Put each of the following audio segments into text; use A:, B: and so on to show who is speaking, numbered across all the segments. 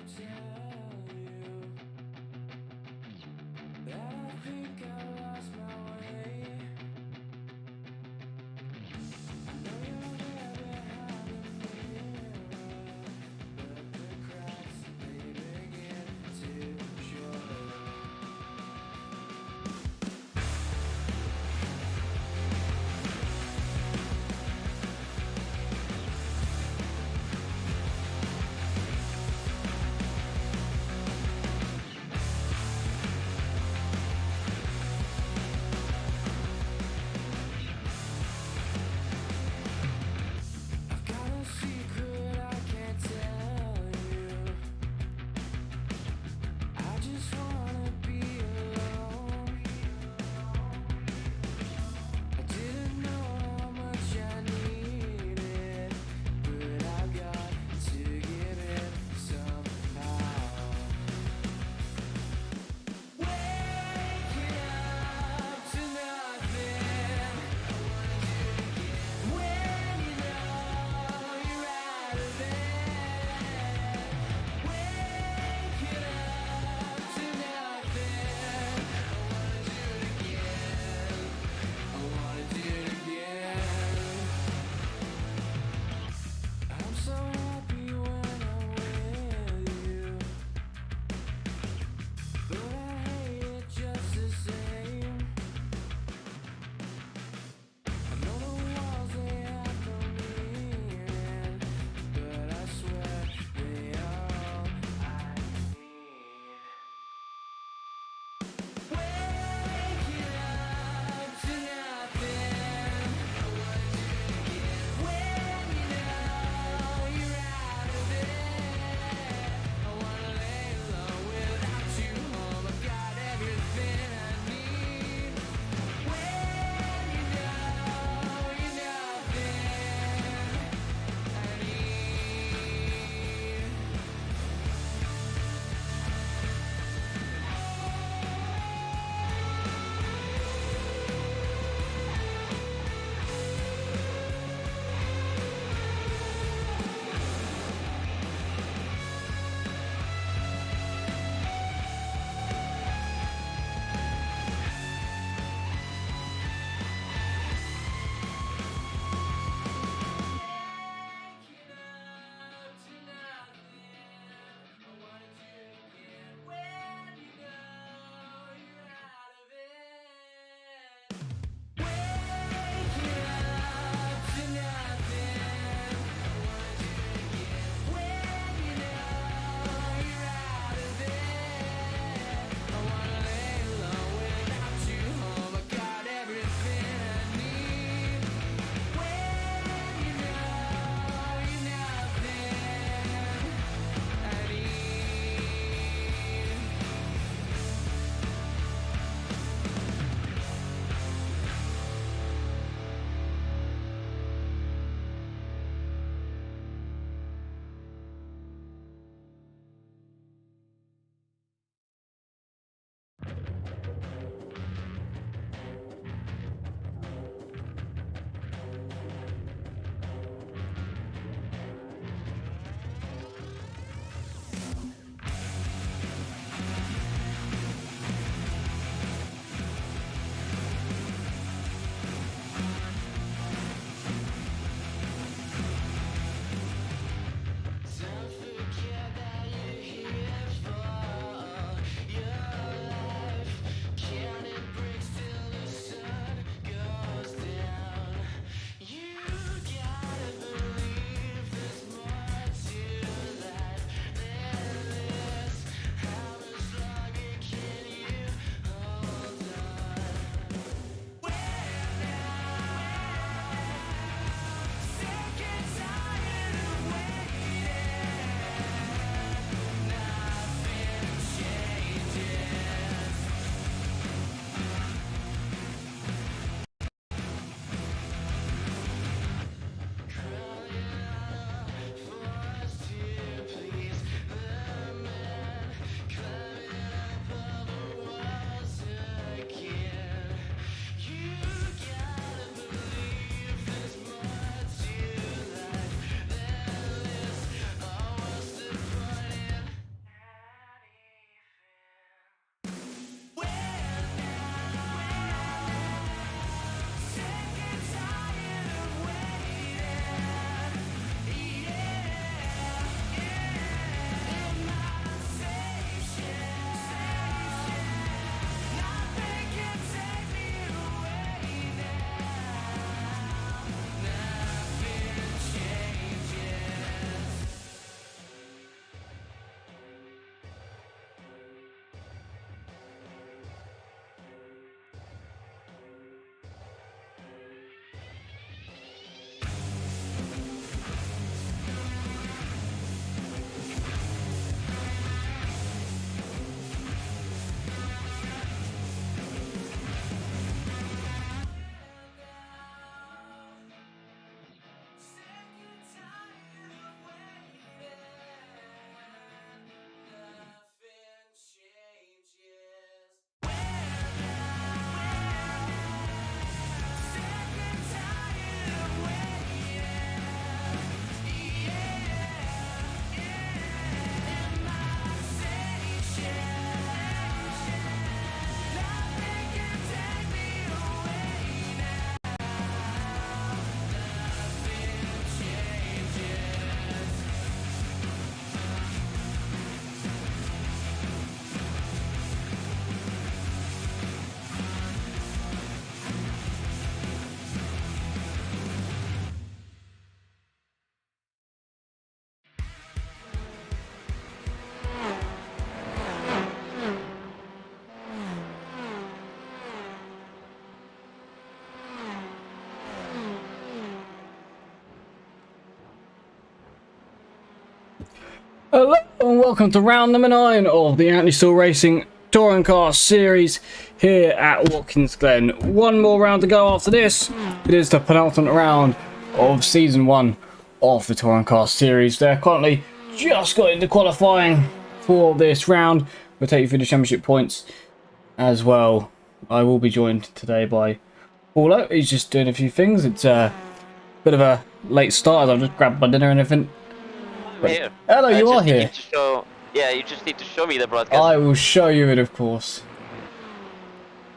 A: tell you that I think I lost my way. I know you're there behind the mirror, but the cracks they begin to show.
B: Hello and welcome to round number 9 of the Anti-Still Racing Touring Car Series here at Watkins, Glen. One more round to go after this. It is the penultimate round of Season 1 of the Touring Car Series. They're currently just got into qualifying for this round. We'll take you through the championship points as well. I will be joined today by Paulo. He's just doing a few things. It's a bit of a late start as I've just grabbed my dinner and everything.
C: Here.
B: Hello, you are here.
C: Yeah, you just need to show me the broadcast.
B: I will show you it, of course,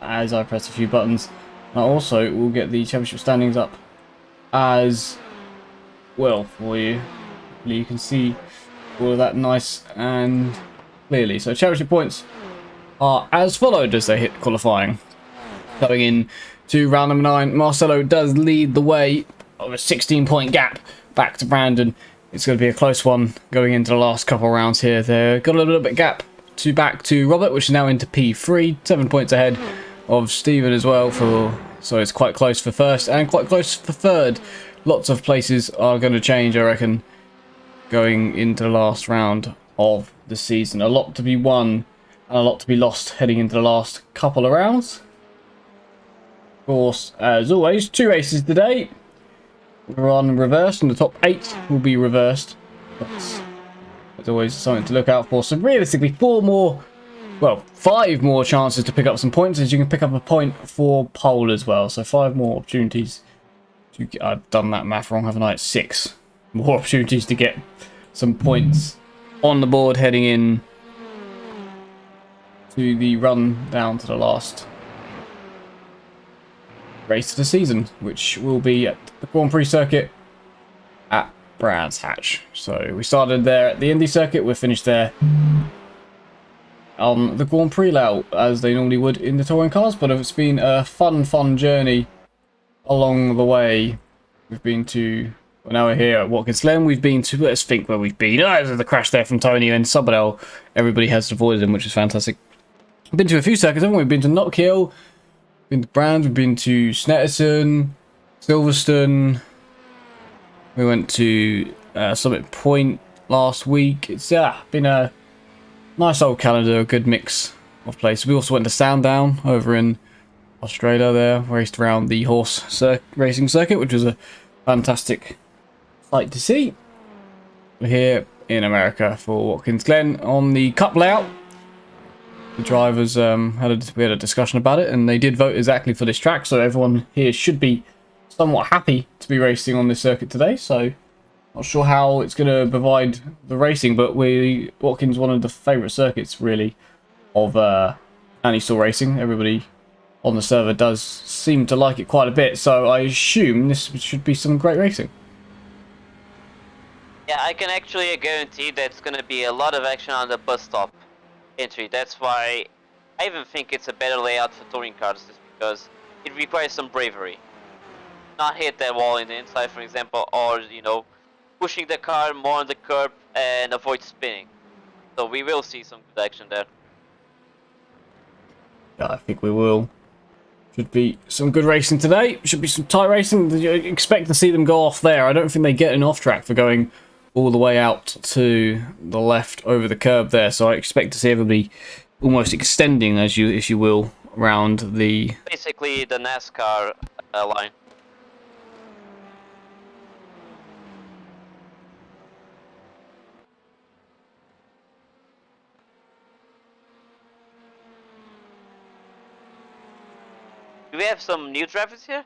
B: as I press a few buttons. I also will get the championship standings up as well for you. You can see all of that nice and clearly. So championship points are as followed as they hit qualifying. Going in to round number 9, Marcelo does lead the way of a 16-point gap back to Brandon. It's going to be a close one going into the last couple of rounds here. They've got a little bit gap to back to Robert, which is now into P3, 7 points ahead of Stephen as well. So it's quite close for first and quite close for third. Lots of places are going to change, I reckon, going into the last round of the season. A lot to be won and a lot to be lost heading into the last couple of rounds. Of course, as always, 2 races today. We're on reverse, and the top 8 will be reversed. That's always something to look out for. So realistically, 5 more chances to pick up some points, as you can pick up a point for pole as well. So 5 more opportunities. I've done that math wrong, haven't I? It's 6 more opportunities to get some points on the board heading in to the run down to the last race of the season, which will be at the Grand Prix circuit at Brands Hatch. So we started there at the Indy circuit, we're finished there on the Grand Prix layout as they normally would in the touring cars, but it's been a fun journey along the way. We've been to, well, now we're here at Watkins Glen. We've been to, let's think where we've been. There's the crash there from Tony and Subadell. Everybody has avoided him, which is fantastic. We've been to a few circuits, haven't we? We've been to Knock Hill, been to Brands, we've been to Snetterton, Silverstone, we went to Summit Point last week. It's been a nice old calendar, a good mix of places. We also went to Sandown over in Australia there, raced around the horse racing circuit, which was a fantastic sight to see. We're here in America for Watkins Glen on the Cup layout. The drivers we had a discussion about it, and they did vote exactly for this track, so everyone here should be somewhat happy to be racing on this circuit today. So not sure how it's going to provide the racing, but Watkins one of the favourite circuits really of Annie-Still Racing. Everybody on the server does seem to like it quite a bit, so I assume this should be some great racing.
C: Yeah, I can actually guarantee that's going to be a lot of action on the bus stop entry. That's why I even think it's a better layout for touring cars, just because it requires some bravery. Not hit that wall in the inside, for example, or, you know, pushing the car more on the curb and avoid spinning. So we will see some good action there.
B: Yeah, I think we will. Should be some good racing today. Should be some tight racing. You expect to see them go off there. I don't think they get an off track for going all the way out to the left over the curb there. So I expect to see everybody almost extending, as you will, around the...
C: Basically the NASCAR line. Do we have some new drivers here?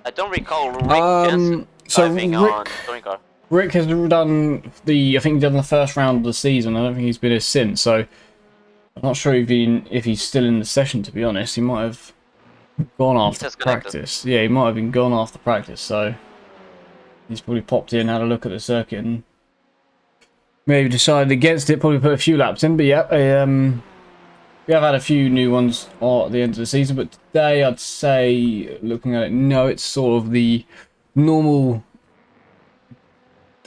C: I don't recall Rick Jensen driving on touring car.
B: Rick has done I think he's done the first round of the season. I don't think he's been here since, so I'm not sure if he's still in the session, to be honest. He might have gone after practice. Yeah, he might have been gone after practice, so he's probably popped in, had a look at the circuit, and maybe decided against it, probably put a few laps in, but yeah, we have had a few new ones at the end of the season, but today I'd say, looking at it, no, it's sort of the normal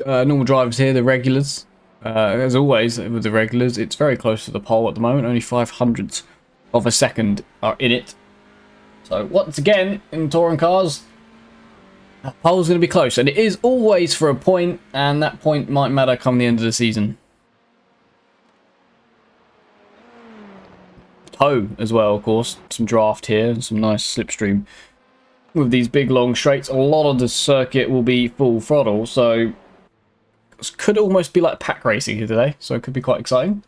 B: drivers here, the regulars. As always, with the regulars, it's very close to the pole at the moment. Only 0.05 of a second are in it. So once again, in touring cars, Pole's going to be close, and it is always for a point, and that point might matter come the end of the season. Toe as well, of course. Some draft here and some nice slipstream. With these big long straights, a lot of the circuit will be full throttle, so it could almost be like pack racing here today, so it could be quite exciting.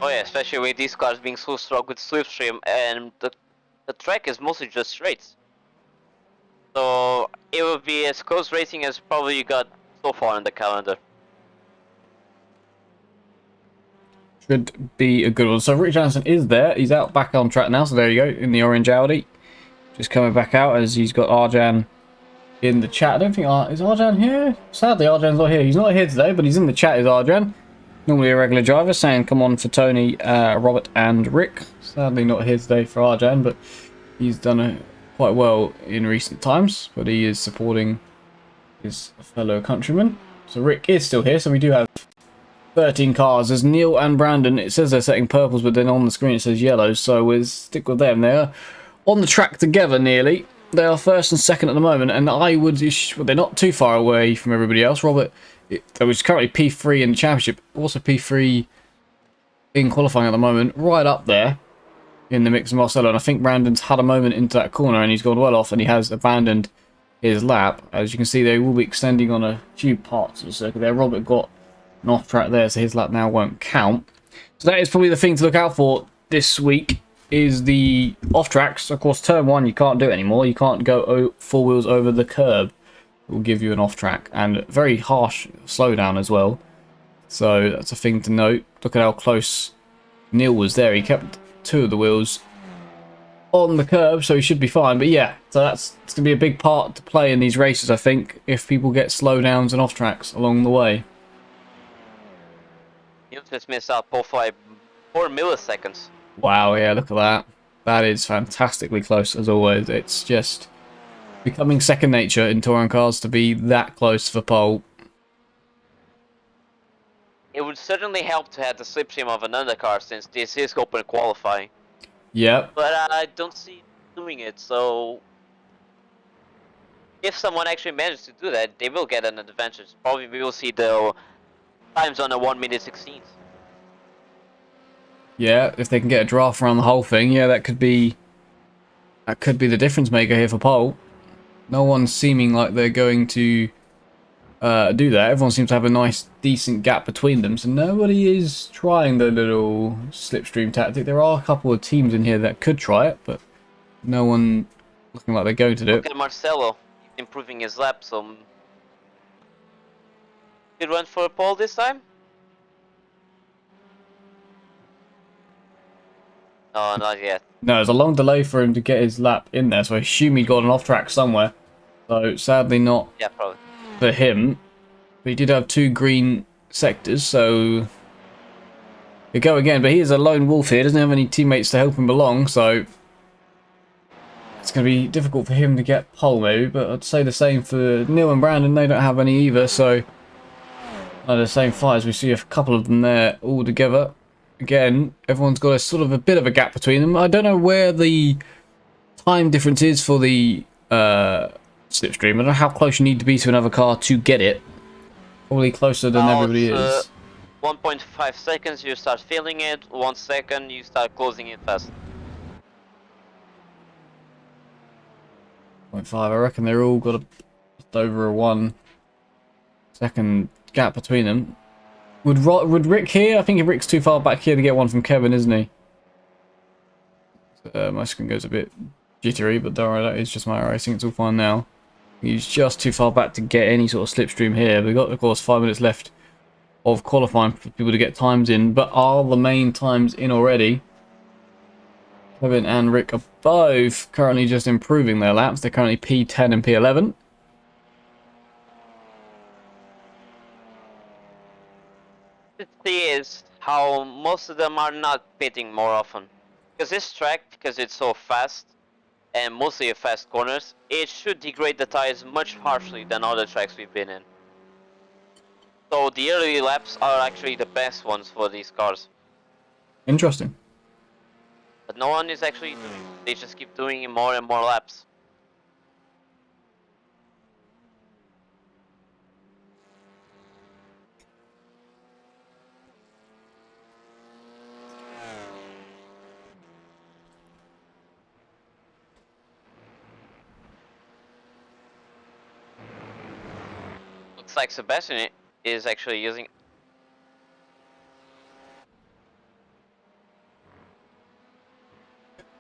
C: Oh yeah, especially with these cars being so strong with slipstream, and the track is mostly just straights. So it will be as close racing as probably you got so far in the calendar.
B: Should be a good one. So Rick Johnson is there. He's out back on track now, so there you go, in the orange Audi. Just coming back out as he's got Arjan in the chat. I don't think... is Arjan here? Sadly, Arjan's not here. He's not here today, but he's in the chat, is Arjan. Normally a regular driver, saying come on for Tony, Robert and Rick. Sadly not here today for Arjan, but he's done quite well in recent times. But he is supporting his fellow countrymen. So Rick is still here, so we do have 13 cars. There's Neil and Brandon. It says they're setting purples, but then on the screen it says yellows, so we'll stick with them. They're on the track together nearly. They are first and second at the moment, and I would... well, they're not too far away from everybody else. Robert, which is currently P3 in the championship, also P3 in qualifying at the moment, right up there in the mix of Marcelo. And I think Brandon's had a moment into that corner and he's gone well off, and he has abandoned his lap. As you can see, they will be extending on a few parts of the circuit there. Robert got an off track there, so his lap now won't count. So that is probably the thing to look out for this week, is the off tracks. Of course, turn 1 you can't do it anymore. You can't go 4 wheels over the curb. It will give you an off track, and very harsh slowdown as well. So that's a thing to note. Look at how close Neil was there. He kept 2 of the wheels on the curb, so he should be fine. But yeah, so it's going to be a big part to play in these races, I think, if people get slowdowns and off tracks along the way.
C: You just missed out Paul by 4 milliseconds.
B: Wow, yeah, look at that. That is fantastically close, as always. It's just becoming second nature in touring cars to be that close for pole.
C: It would certainly help to have the slipstream of an undercar, since this is open qualifying.
B: Yep.
C: But I don't see doing it, so if someone actually manages to do that, they will get an advantage. Probably we will see the times on a 1:16.
B: Yeah, if they can get a draft around the whole thing, yeah, that could be the difference maker here for pole. No one's seeming like they're going to do that. Everyone seems to have a nice, decent gap between them, so nobody is trying the little slipstream tactic. There are a couple of teams in here that could try it, but no one looking like they're going to do
C: Look
B: it.
C: at Marcelo, he's improving his lap, so good run for a pole this time? No, not yet.
B: No, there's a long delay for him to get his lap in there, so I assume he got an off track somewhere. So sadly not
C: Yeah, probably.
B: for him. But he did have 2 green sectors, so we go again. But he is a lone wolf here, doesn't have any teammates to help him along, so it's going to be difficult for him to get pole maybe. But I'd say the same for Neil and Brandon. They don't have any either, so the same fires. We see a couple of them there all together. Again, everyone's got a sort of a bit of a gap between them. I don't know where the time difference is for the slipstream. I don't know how close you need to be to another car to get it. Probably closer than everybody is.
C: 1.5 seconds you start feeling it, 1 second you start closing it fast.
B: 0.5. I reckon they're all got just over a 1 second gap between them. Would Rick here? I think Rick's too far back here to get one from Kevin, isn't he? My screen goes a bit jittery, but don't worry, that is just my racing. It's all fine now. He's just too far back to get any sort of slipstream here. We've got, of course, 5 minutes left of qualifying for people to get times in, but are the main times in already? Kevin and Rick are both currently just improving their laps. They're currently P10 and P11.
C: The thing is how most of them are not pitting more often. Because this track, because it's so fast, and mostly fast corners, it should degrade the tires much harshly than other tracks we've been in. So the early laps are actually the best ones for these cars.
B: Interesting.
C: But no one is actually doing it. They just keep doing more and more laps. Looks like Sebastian is actually using.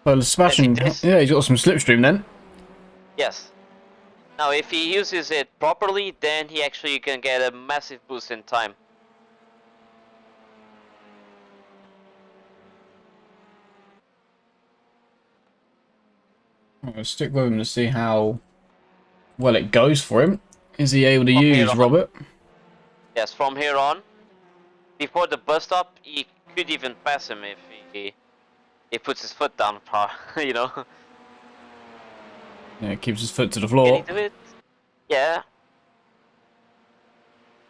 B: Well, Sebastian,
C: this?
B: yeah, he's got some slipstream then.
C: Yes. Now, if he uses it properly, then he actually can get a massive boost in time.
B: I'll stick with him to see how well it goes for him. Is he able to
C: From here
B: use
C: on.
B: Robert?
C: Yes, from here on, before the bus stop, he could even pass him if he puts his foot down, you know.
B: Yeah, keeps his foot to the
C: Can he
B: floor.
C: do it? Yeah.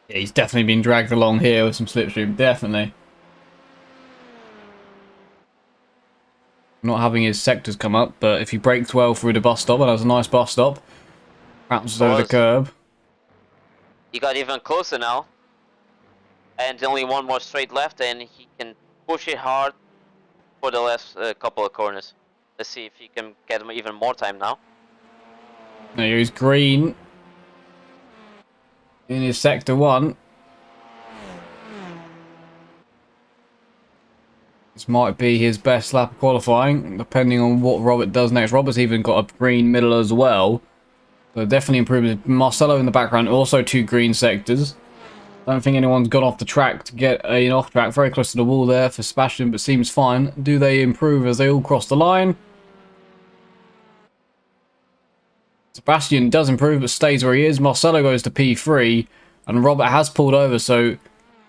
B: Yeah, he's definitely been dragged along here with some slipstream, definitely. Not having his sectors come up, but if he breaks well through the bus stop, and has a nice bus stop, bounces over the curb.
C: He got even closer now. And only one more straight left, and he can push it hard for the last couple of corners. Let's see if he can get him even more time now.
B: There he's green in his sector 1. This might be his best lap of qualifying, depending on what Robert does next. Robert's even got a green middle as well. So definitely improved. Marcelo in the background, also 2 green sectors. Don't think anyone's gone off the track to get an off track. Very close to the wall there for Sebastian, but seems fine. Do they improve as they all cross the line? Sebastian does improve, but stays where he is. Marcelo goes to P3, and Robert has pulled over, so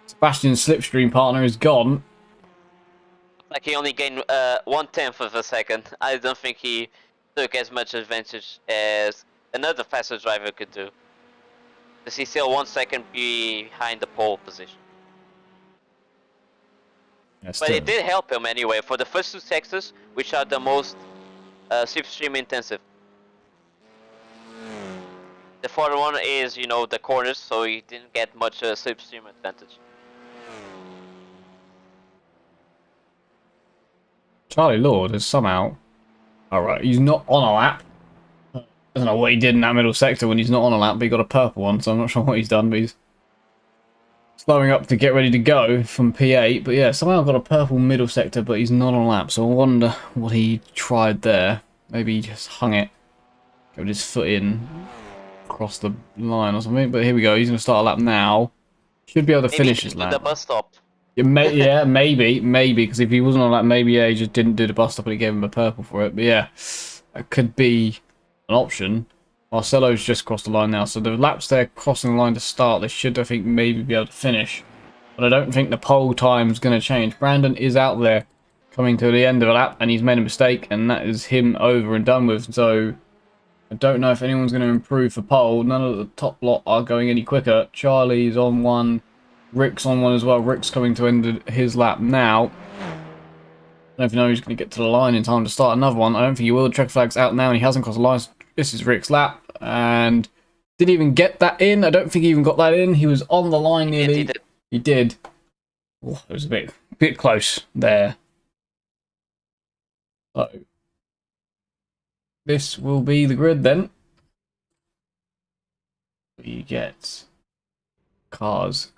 B: Sebastian's slipstream partner is gone.
C: Like he only gained 1/10 of a second. I don't think he took as much advantage as another faster driver could do. Because he's still 1 second behind the pole position. But it did help him anyway for the first 2 sectors, which are the most slipstream intensive. The fourth one is, you know, the corners, so he didn't get much slipstream advantage.
B: Charlie Lord is somehow... Alright, he's not on a lap. I don't know what he did in that middle sector when he's not on a lap, but he got a purple one, so I'm not sure what he's done, but he's slowing up to get ready to go from P8. But yeah, somehow got a purple middle sector, but he's not on a lap, so I wonder what he tried there. Maybe he just hung it, got his foot in, across the line or something. But here we go, he's going to start a lap now. Should be able to finish his lap.
C: The bus stop.
B: Yeah, maybe, because if he wasn't on that, maybe yeah, he just didn't do the bus stop and he gave him a purple for it. But yeah, that could be an option. Marcelo's just crossed the line now, so the laps they're crossing the line to start, they should, I think, maybe be able to finish. But I don't think the pole time's going to change. Brandon is out there coming to the end of a lap, and he's made a mistake, and that is him over and done with. So I don't know if anyone's going to improve for pole. None of the top lot are going any quicker. Charlie's on one. Rick's on one as well. Rick's coming to end his lap now. I don't know if he's going to get to the line in time to start another one. I don't think he will. The check flag's out now and he hasn't crossed the line. This is Rick's lap and didn't even get that in. I don't think he even got that in. He was on the line nearly. He did. Oh, it was a bit close there. So this will be the grid then. You get cars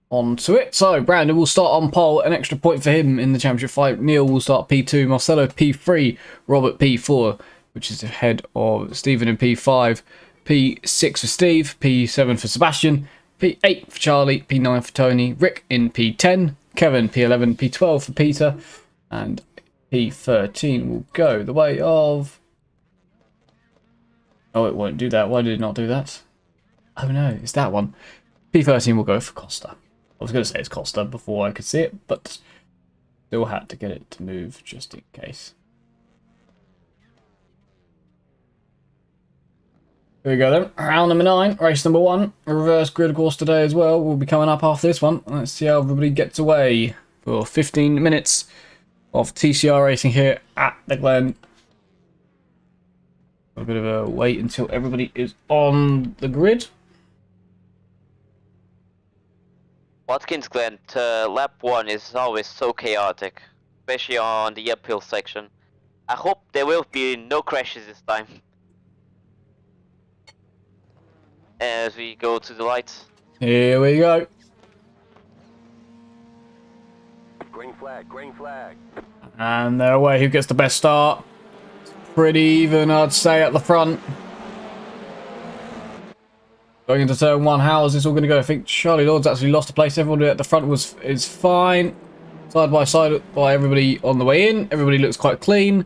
B: onto it. So Brandon will start on pole, an extra point for him in the championship fight. Neil will start P2, Marcelo P3, Robert P4, which is ahead of Stephen in P5, P6 for Steve, P7 for Sebastian, P8 for Charlie, P9 for Tony, Rick in P10, Kevin P11, P12 for Peter, and P13 will go the way of... Oh, it won't do that. Why did it not do that? Oh no, it's that one. P13 will go for Costa. I was going to say it's Costa before I could see it, but still had to get it to move just in case. Here we go then. Round number 9, race number 1. A reverse grid course today as well. We'll be coming up after this one. Let's see how everybody gets away for 15 minutes of TCR racing here at the Glen. A bit of a wait until everybody is on the grid.
C: Watkins Glen to lap 1 is always so chaotic, especially on the uphill section. I hope there will be no crashes this time. as we go to the lights.
B: Here we go.
D: Green flag, green flag.
B: And they're away. Who gets the best start? Pretty even, I'd say, at the front. Going into turn 1, how is this all going to go? I think Charlie Lord's actually lost a place. Everybody at the front is fine. Side by side by everybody on the way in. Everybody looks quite clean.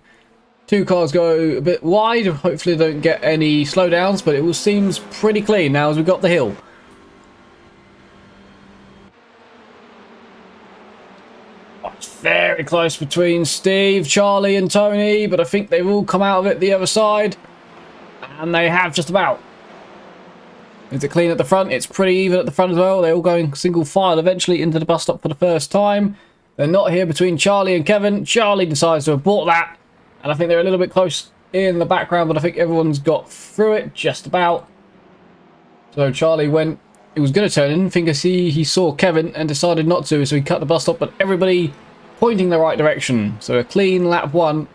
B: 2 cars go a bit wide. Hopefully they don't get any slowdowns, but it all seems pretty clean now as we've got the hill. Oh, it's very close between Steve, Charlie and Tony, but I think they've all come out of it the other side. And they have just about. Is it clean at the front? It's pretty even at the front as well. They're all going single file eventually into the bus stop for the first time. They're not here between Charlie and Kevin. Charlie decides to abort that. And I think they're a little bit close in the background, but I think everyone's got through it just about. So Charlie went, he was going to turn in. I think he saw Kevin and decided not to, so he cut the bus stop, but everybody pointing the right direction. So a clean lap 1.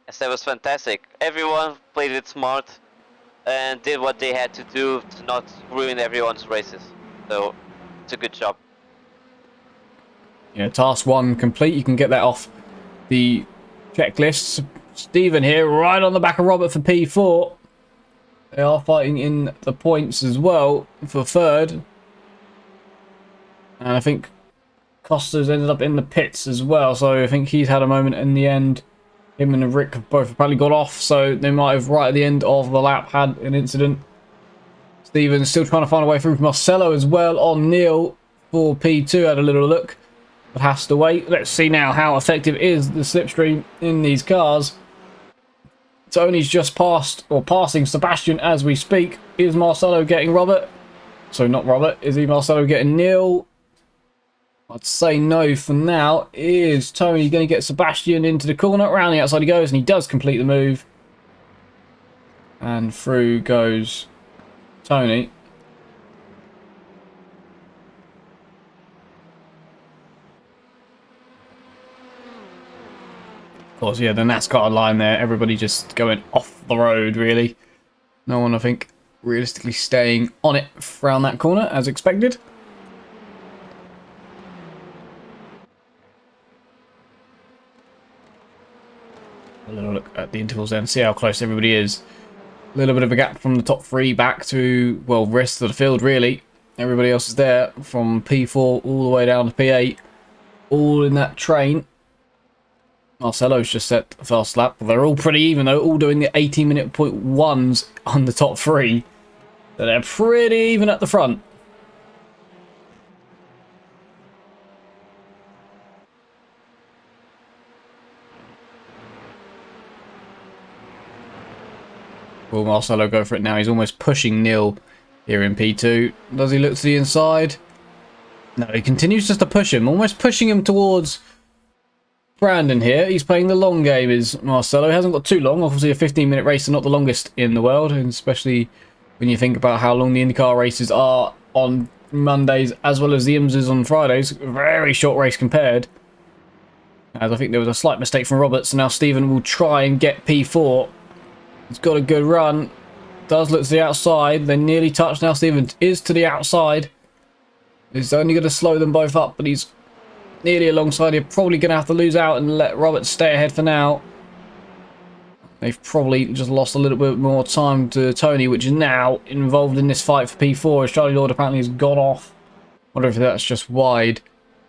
C: Yes, that was fantastic. Everyone played it smart and did what they had to do to not ruin everyone's races. So it's a good job.
B: Yeah, task 1 complete. You can get that off the checklist. Stephen here, right on the back of Robert for P4. They are fighting in the points as well for 3rd. And I think Costa's ended up in the pits as well. So I think he's had a moment in the end. Him and Rick have both probably got off. So they might have, right at the end of the lap, had an incident. Stephen's still trying to find a way through. Marcelo as well on Neil for P2. Had a little look, but has to wait. Let's see now how effective is the slipstream in these cars. Tony's just passed, or passing Sebastian as we speak. Is Marcelo getting Robert? So not Robert. Is he Marcelo getting Neil? I'd say no for now. Is Tony going to get Sebastian into the corner? Around the outside he goes, and he does complete the move. And through goes Tony. Of course, yeah, the NASCAR line there. Everybody just going off the road, really. No one, I think, realistically staying on it around that corner, as expected. A little look at the intervals then, see how close everybody is. A little bit of a gap from the top 3 back to, well, rest of the field, really. Everybody else is there from P4 all the way down to P8. All in that train. Marcelo's just set the first lap. They're all pretty even, though, all doing the 18-minute point ones on the top 3. So they're pretty even at the front. Will Marcelo go for it now? He's almost pushing Neil here in P2. Does he look to the inside? No, he continues just to push him. Almost pushing him towards Brandon here. He's playing the long game, is Marcelo. He hasn't got too long. Obviously, a 15-minute race is not the longest in the world, and especially when you think about how long the IndyCar races are on Mondays as well as the IMSAs on Fridays. Very short race compared. As I think there was a slight mistake from Roberts, so now Stephen will try and get P4. He's got a good run. Does look to the outside. They nearly touched now. Stephen is to the outside. He's only going to slow them both up, but he's nearly alongside. You're probably going to have to lose out and let Roberts stay ahead for now. They've probably just lost a little bit more time to Tony, which is now involved in this fight for P4, as Charlie Lord apparently has gone off. Wonder if that's just wide.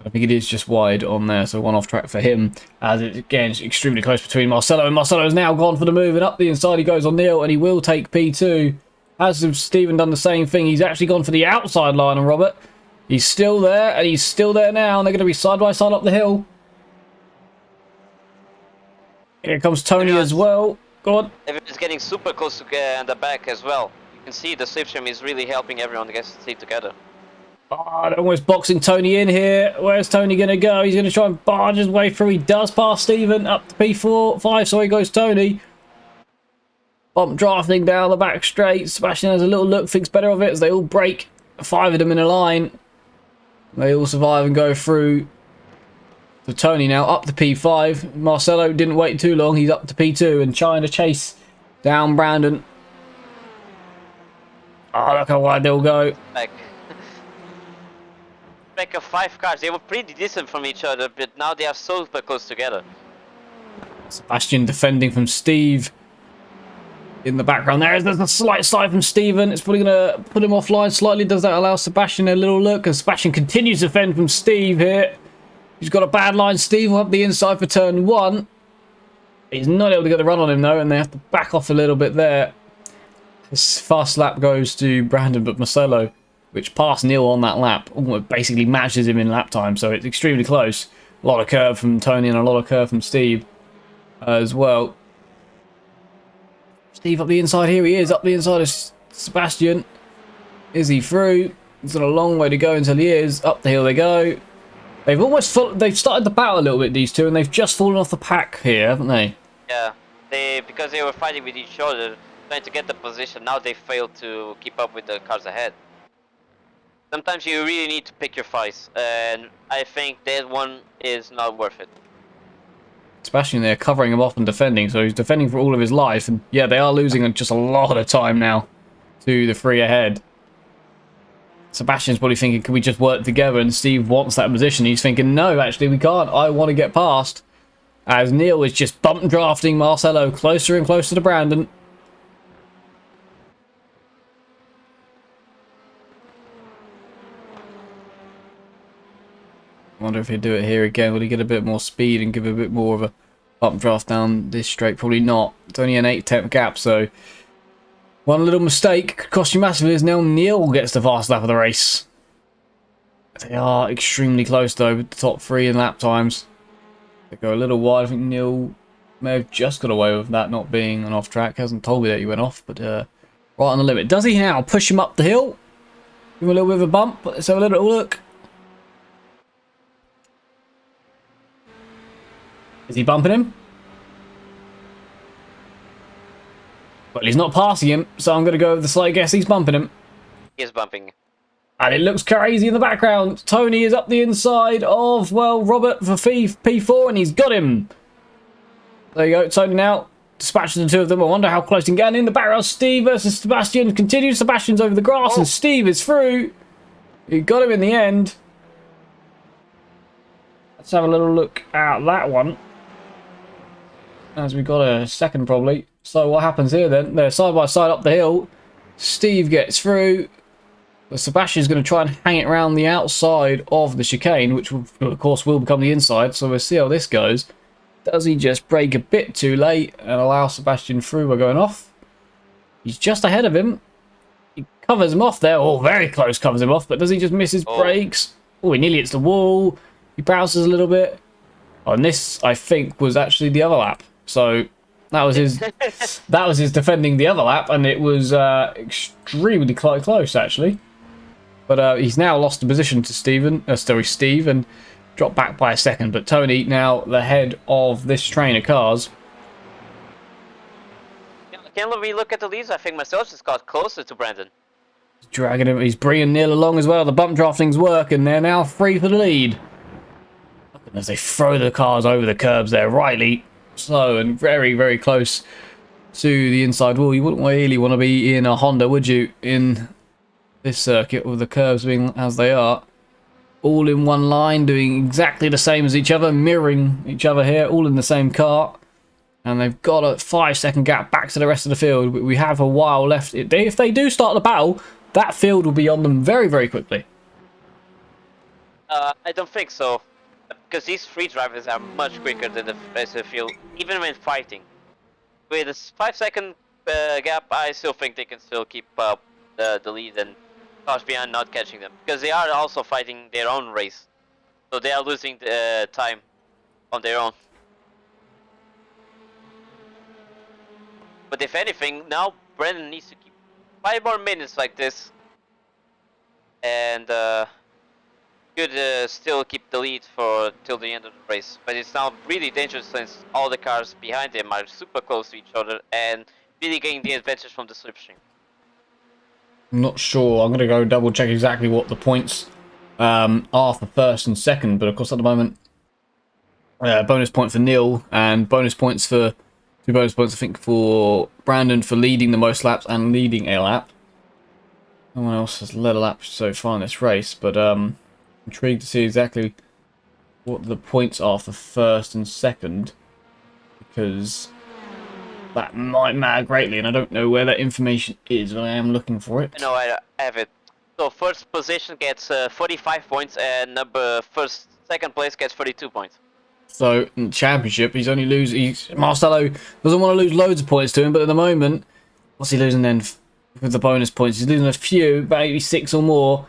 B: I think it is just wide on there, so one off track for him. As it, again, is extremely close between Marcelo, and Marcelo has now gone for the move, and up the inside he goes on Neil, and he will take P2. Has Stephen done the same thing? He's actually gone for the outside line on Robert. He's still there, and he's still there now, and they're going to be side by side up the hill. Here comes Tony as well. Go on.
C: Everyone's getting super close to the back as well. You can see the slipstream is really helping everyone to stay together.
B: Oh, they're almost boxing Tony in here. Where's Tony going to go? He's going to try and barge his way through. He does pass Stephen up to P4, 5, so he goes Tony. Bump drafting down the back straight. Sebastian has a little look, thinks better of it as they all break. 5 of them in a line. They all survive and go through. So Tony now up to P5. Marcelo didn't wait too long. He's up to P2 and trying to chase down Brandon. Oh, look how wide they'll go.
C: Like, back of 5 cars. They were pretty distant from each other, but now they are super close together.
B: Sebastian defending from Steve. In the background there's a slight side from Steven. It's probably going to put him offline slightly. Does that allow Sebastian a little look? And Sebastian continues to defend from Steve here. He's got a bad line. Steve will have the inside for turn 1. He's not able to get the run on him though, and they have to back off a little bit there. This fast lap goes to Brandon, but Marcelo, which passed Neil on that lap, almost basically matches him in lap time, so it's extremely close. A lot of curve from Tony and a lot of curve from Steve as well. Steve up the inside. Here he is, up the inside of Sebastian. Is he through? He's got a long way to go until he is. Up the hill they go. They've started the battle a little bit, these two, and they've just fallen off the pack here, haven't they?
C: Yeah, because they were fighting with each other, trying to get the position. Now they failed to keep up with the cars ahead. Sometimes you really need to pick your fights, and I think that one is not worth it.
B: Sebastian there covering him off and defending, so he's defending for all of his life, and yeah, they are losing just a lot of time now to the 3 ahead. Sebastian's probably thinking, can we just work together? And Steve wants that position. He's thinking, no, actually we can't. I want to get past. As Neil is just bump drafting Marcelo closer and closer to Brandon. I wonder if he'd do it here again. Will he get a bit more speed and give a bit more of a bump draft down this straight? Probably not. It's only an 8-10 gap, so one little mistake could cost you massively, as now Neil gets the fast lap of the race. They are extremely close though, with the top 3 in lap times. They go a little wide. I think Neil may have just got away with that not being an off track. Hasn't told me that he went off, but right on the limit. Does he now push him up the hill? Give him a little bit of a bump. Let's have a little look. Is he bumping him? Well, he's not passing him, so I'm going to go with the slight guess he's bumping him.
C: He is bumping.
B: And it looks crazy in the background. Tony is up the inside of, well, Robert for P4, and he's got him. There you go. Tony now dispatches the two of them. I wonder how close he can get in the background. Steve versus Sebastian. Continues. Sebastian's over the grass, and Steve is through. He got him in the end. Let's have a little look at that one, as we got a second probably. So what happens here then? They're side by side up the hill. Steve gets through. But Sebastian's going to try and hang it around the outside of the chicane, which will, of course will become the inside. So we'll see how this goes. Does he just brake a bit too late and allow Sebastian through by going off? He's just ahead of him. He covers him off there. Oh, very close covers him off. But does he just miss his brakes? Oh, he nearly hits the wall. He bounces a little bit. Oh, and this, I think, was actually the other lap. So that was his that was his defending the other lap, and it was extremely close actually. But he's now lost the position to Steve, and dropped back by a second. But Tony now the head of this train of cars.
C: Can we look at the leads? I think myself just got closer to Brandon.
B: Dragging him, he's bringing Neil along as well. The bump drafting's work, and they're now free for the lead. As they throw the cars over the curbs there, rightly so, and very, very close to the inside wall. You wouldn't really want to be in a Honda, would you, in this circuit with the curves being as they are? All in one line, doing exactly the same as each other, mirroring each other here, all in the same car. And they've got a 5-second gap back to the rest of the field. We have a while left. If they do start the battle, that field will be on them very, very quickly.
C: I don't think so. Because these 3 drivers are much quicker than the rest of the field, even when fighting. With a 5-second gap, I still think they can still keep up the lead and cars behind not catching them. Because they are also fighting their own race. So they are losing the time on their own. But if anything, now Brandon needs to keep 5 more minutes like this. And could still keep the lead for till the end of the race, but it's now really dangerous since all the cars behind him are super close to each other and really getting the advantage from the slipstream.
B: I'm not sure. I'm going to go double check exactly what the points are for first and second, but of course at the moment bonus point for Neil and bonus points for 2 bonus points I think for Brandon for leading the most laps and leading a lap. No one else has led a lap so far in this race, but intrigued to see exactly what the points are for first and second, because that might matter greatly, and I don't know where that information is, but I am looking for it.
C: No, I have it. So first position gets 45 points, and second place gets 32 points.
B: So in the championship, Marcelo doesn't want to lose loads of points to him, but at the moment, what's he losing then with the bonus points? He's losing a few, maybe 6 or more.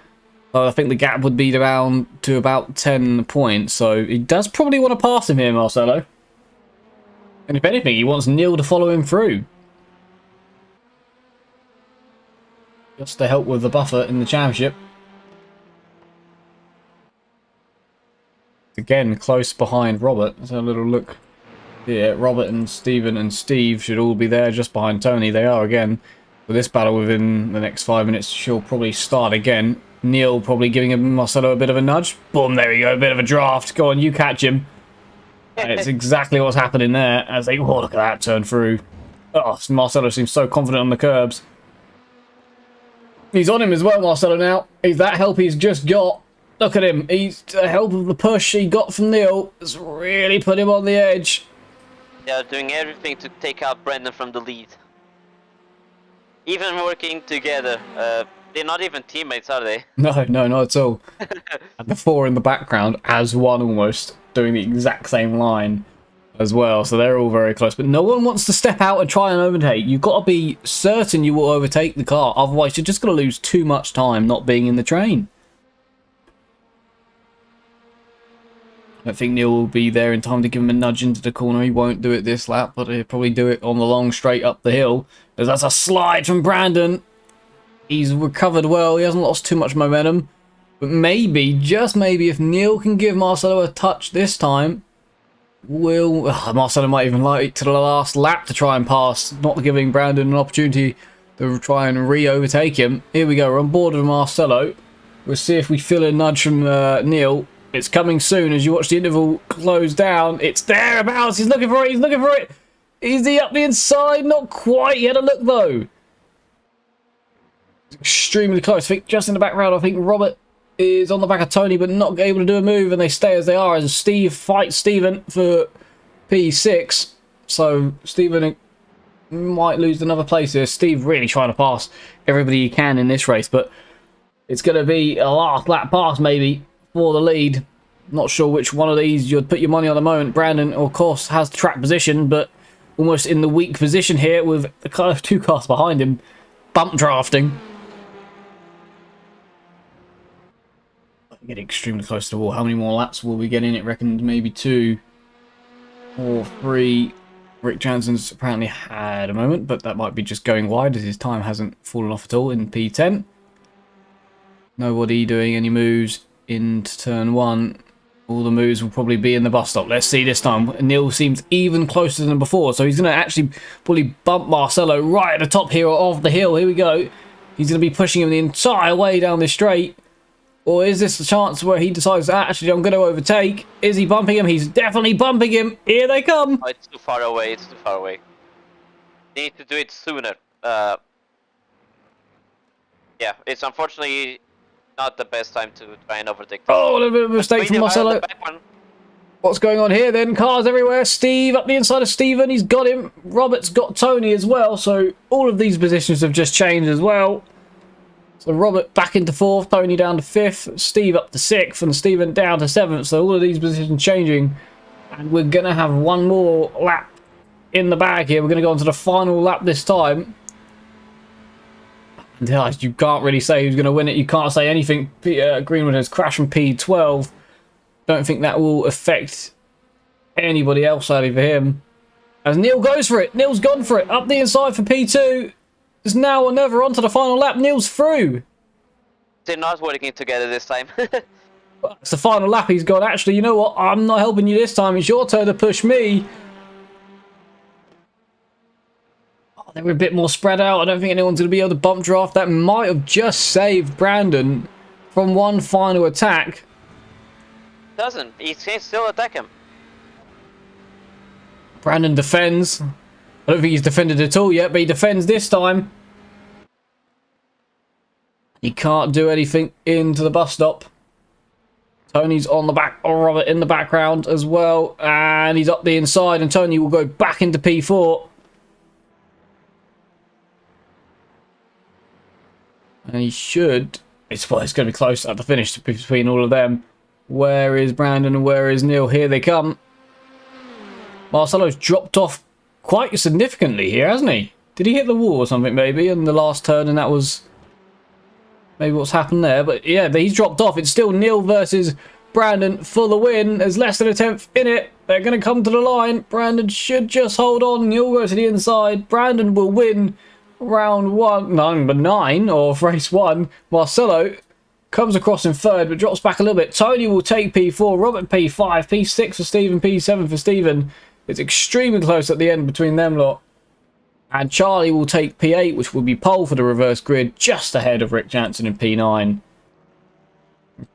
B: So I think the gap would be around to about 10 points. So he does probably want to pass him here, Marcelo. And if anything, he wants Neil to follow him through, just to help with the buffer in the championship. Again, close behind Robert. Let's have a little look here. Robert and Stephen and Steve should all be there just behind Tony. They are again. For this battle within the next 5 minutes, she'll probably start again. Neil probably giving Marcelo a bit of a nudge. Boom, there we go. A bit of a draft. Go on, you catch him. And it's exactly what's happening there as they, oh, look at that turn through. Oh, Marcelo seems so confident on the curbs. He's on him as well, Marcelo, now. He's that help he's just got. Look at him. He's the help of the push he got from Neil has really put him on the edge.
C: They're doing everything to take out Brandon from the lead. Even working together. They're not even teammates, are they?
B: No, not at all. And the 4 in the background as one almost, doing the exact same line as well. So they're all very close. But no one wants to step out and try and overtake. You've got to be certain you will overtake the car. Otherwise, you're just going to lose too much time not being in the train. I think Neil will be there in time to give him a nudge into the corner. He won't do it this lap, but he'll probably do it on the long straight up the hill. As that's a slide from Brandon. He's recovered well. He hasn't lost too much momentum. But maybe, just maybe, if Neil can give Marcelo a touch this time, Marcelo might even like to the last lap to try and pass, not giving Brandon an opportunity to try and re-overtake him. Here we go. We're on board with Marcelo. We'll see if we feel a nudge from Neil. It's coming soon as you watch the interval close down. It's thereabouts. He's looking for it. He's looking for it. Is he up the inside? Not quite. He had a look, though. Extremely close. I think just in the background, I think Robert is on the back of Tony, but not able to do a move, and they stay as they are as Steve fights Stephen for P6. So Stephen might lose another place here. Steve really trying to pass everybody he can in this race, but it's going to be a last lap pass maybe for the lead. Not sure which one of these you'd put your money on the moment. Brandon, of course, has the track position, but almost in the weak position here with the kind of 2 cars behind him, bump drafting. Getting extremely close to the wall. How many more laps will we get in it? Reckoned maybe 2 or 3. Rick Jansen's apparently had a moment, but that might be just going wide as his time hasn't fallen off at all in P10. Nobody doing any moves into turn 1. All the moves will probably be in the bus stop. Let's see this time. Neil seems even closer than before, so he's going to actually probably bump Marcelo right at the top here of the hill. Here we go. He's going to be pushing him the entire way down this straight. Or is this the chance where he decides, actually, I'm going to overtake? Is he bumping him? He's definitely bumping him. Here they come.
C: Oh, it's too far away. It's too far away. They need to do it sooner. Yeah, it's unfortunately not the best time to try and overtake.
B: Oh, a little bit of a mistake from Marcelo. What's going on here then? Cars everywhere. Steve up the inside of Stephen. He's got him. Robert's got Tony as well. So all of these positions have just changed as well. So Robert back into 4th, Tony down to 5th, Steve up to 6th, and Stephen down to 7th. So all of these positions changing. And we're going to have one more lap in the bag here. We're going to go on to the final lap this time. And you can't really say who's going to win it. You can't say anything. Greenwood has crashed from P12. Don't think that will affect anybody else out of him. As Neil goes for it. Neil's gone for it. Up the inside for P2. It's now or never on to the final lap. Neil's through.
C: They're not working together this time.
B: It's the final lap. He's gone, actually, you know what? I'm not helping you this time. It's your turn to push me. Oh, they were a bit more spread out. I don't think anyone's going to be able to bump draft. That might have just saved Brandon from one final attack.
C: Doesn't. He can still attack him.
B: Brandon defends. I don't think he's defended at all yet, but he defends this time. He can't do anything into the bus stop. Tony's on the back, or Robert in the background as well, and he's up the inside, and Tony will go back into P4. And he should... It's going to be close at the finish between all of them. Where is Brandon and where is Neil? Here they come. Marcelo's dropped off quite significantly here, hasn't he? Did he hit the wall or something maybe in the last turn, and that was maybe what's happened there? But yeah, he's dropped off. It's still Neil versus Brandon for the win. There's less than a tenth in it. They're going to come to the line. Brandon should just hold on. Neil goes to the inside. Brandon will win round 1, number 9 of race 1. Marcelo comes across in third, but drops back a little bit. Tony will take P4, Robert P5, P6 for Stephen, P7 for Stephen. It's extremely close at the end between them lot. And Charlie will take P8, which will be pole for the reverse grid, just ahead of Rick Jansen in P9.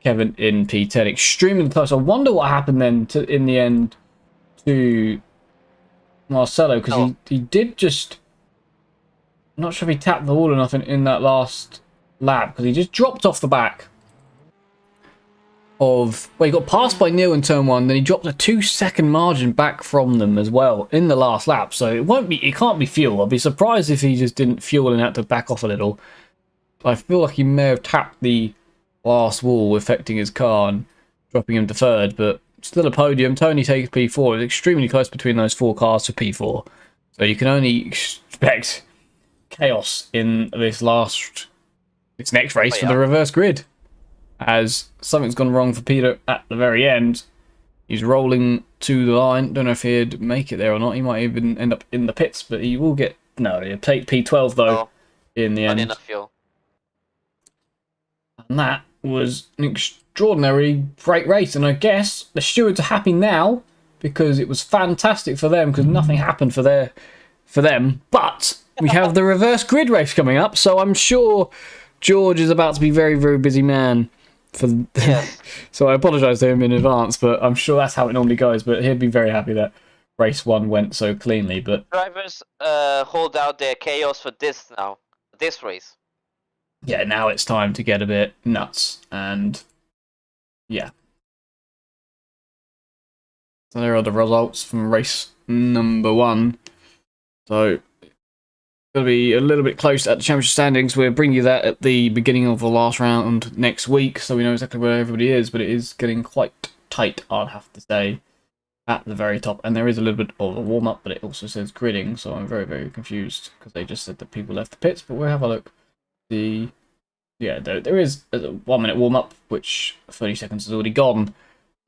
B: Kevin in P10. Extremely close. I wonder what happened then in the end to Marcelo, because he did just... I'm not sure if he tapped the wall enough in that last lap, because he just dropped off the back of... Well, he got passed by Neil in turn 1, then he dropped a 2-second margin back from them as well in the last lap. So it can't be fuel. I'll be surprised if he just didn't fuel and had to back off a little. I feel like he may have tapped the last wall, affecting his car and dropping him to third, but still a podium. Tony takes P4. It's extremely close between those 4 cars for P4. So you can only expect chaos in this next race for the reverse grid, as something's gone wrong for Peter at the very end. He's rolling to the line. Don't know if he'd make it there or not. He might even end up in the pits, but he will get... No, he'll take P12 though in the end.
C: Enough fuel.
B: And that was an extraordinary great race, and I guess the stewards are happy now because it was fantastic for them, because nothing happened for them, but we have the reverse grid race coming up, so I'm sure George is about to be very, very busy man. So I apologise to him in advance, but I'm sure that's how it normally goes. But he'd be very happy that race 1 went so cleanly. But
C: drivers hold out their chaos for this race.
B: Yeah, now it's time to get a bit nuts, and yeah. So there are the results from race number 1. So going to be a little bit close at the championship standings. We'll bring you that at the beginning of the last round next week, so we know exactly where everybody is, but it is getting quite tight, I'd have to say, at the very top. And there is a little bit of a warm-up, but it also says gridding, so I'm very, very confused, because they just said that people left the pits, but we'll have a look. Yeah, there is a 1-minute warm-up, which 30 seconds has already gone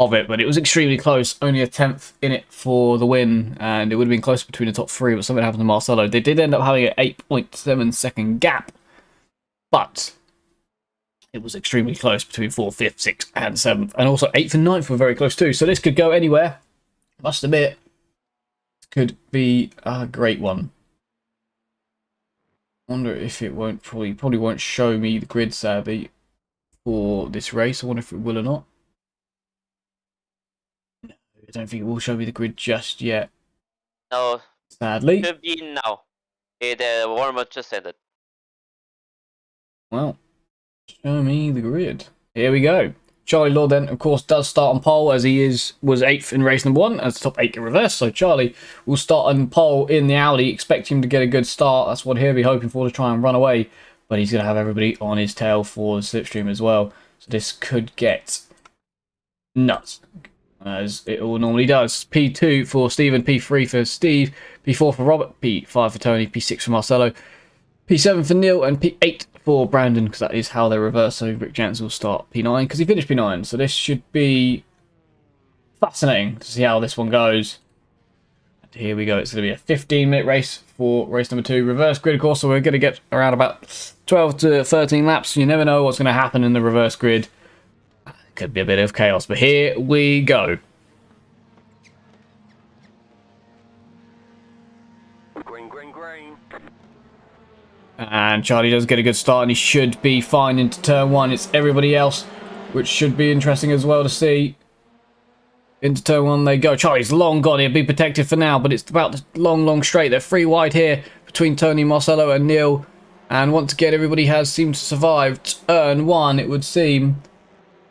B: of it, but it was extremely close. Only a 10th in it for the win, and it would have been close between the top 3, but something happened to Marcelo. They did end up having an 8.7 second gap, but it was extremely close between 4th, 5th, 6th, and 7th, and also 8th and 9th were very close too, so this could go anywhere. Must admit, it could be a great one. Wonder if it won't, probably won't show me the grid, sadly, for this race. I wonder if it will or not. No, I don't think it will show me the grid just yet.
C: No.
B: Sadly.
C: Should be now. The warm-up just ended.
B: Well, show me the grid. Here we go. Charlie Law then, of course, does start on pole, as he was 8th in race number 1 as top 8 in reverse. So Charlie will start on pole in the Audi. Expect him to get a good start. That's what he'll be hoping for, to try and run away. But he's going to have everybody on his tail for the slipstream as well. So this could get nuts, as it all normally does. P2 for Stephen, P3 for Steve, P4 for Robert, P5 for Tony, P6 for Marcelo, P7 for Neil, and P8 for Brandon, because that is how they reverse. So Rick Jansen will start P9 because he finished P9. So this should be fascinating to see how this one goes. And here we go. It's going to be a 15-minute race for race number 2. Reverse grid, of course, so we're going to get around about 12 to 13 laps. You never know what's going to happen in the reverse grid. It could be a bit of chaos, but here we go. And Charlie does get a good start, and he should be fine into turn 1. It's everybody else, which should be interesting as well to see. Into turn 1 they go. Charlie's long gone. He'll be protected for now, but it's about the long straight. They're 3 wide here between Tony, Marcelo, and Neil. And once again, everybody has seemed to survive turn 1, it would seem.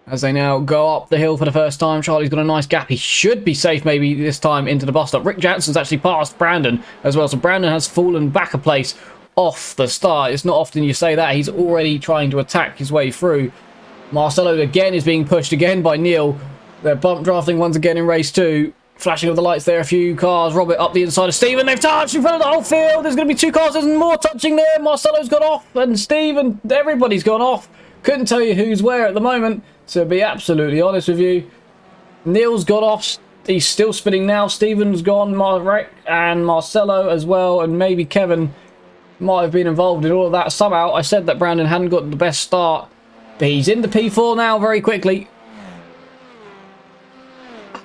B: As they now go up the hill for the first time. Charlie's got a nice gap. He should be safe maybe this time into the bus stop. Rick Jansen's actually passed Brandon as well. So Brandon has fallen back a place off the start. It's not often you say that. He's already trying to attack his way through. Marcelo again is being pushed again by Neil. They're bump drafting once again in race 2. Flashing of the lights there. A few cars. Robert up the inside of Steve. And they've touched in front of the whole field. There's going to be 2 cars. There's more touching there. Marcelo's got off. And Steve and everybody's gone off. Couldn't tell you who's where at the moment. To be absolutely honest with you, Neil's got off. He's still spinning now. Steven's gone. Marek and Marcelo as well. And maybe Kevin might have been involved in all of that somehow. I said that Brandon hadn't got the best start. But he's into P4 now very quickly.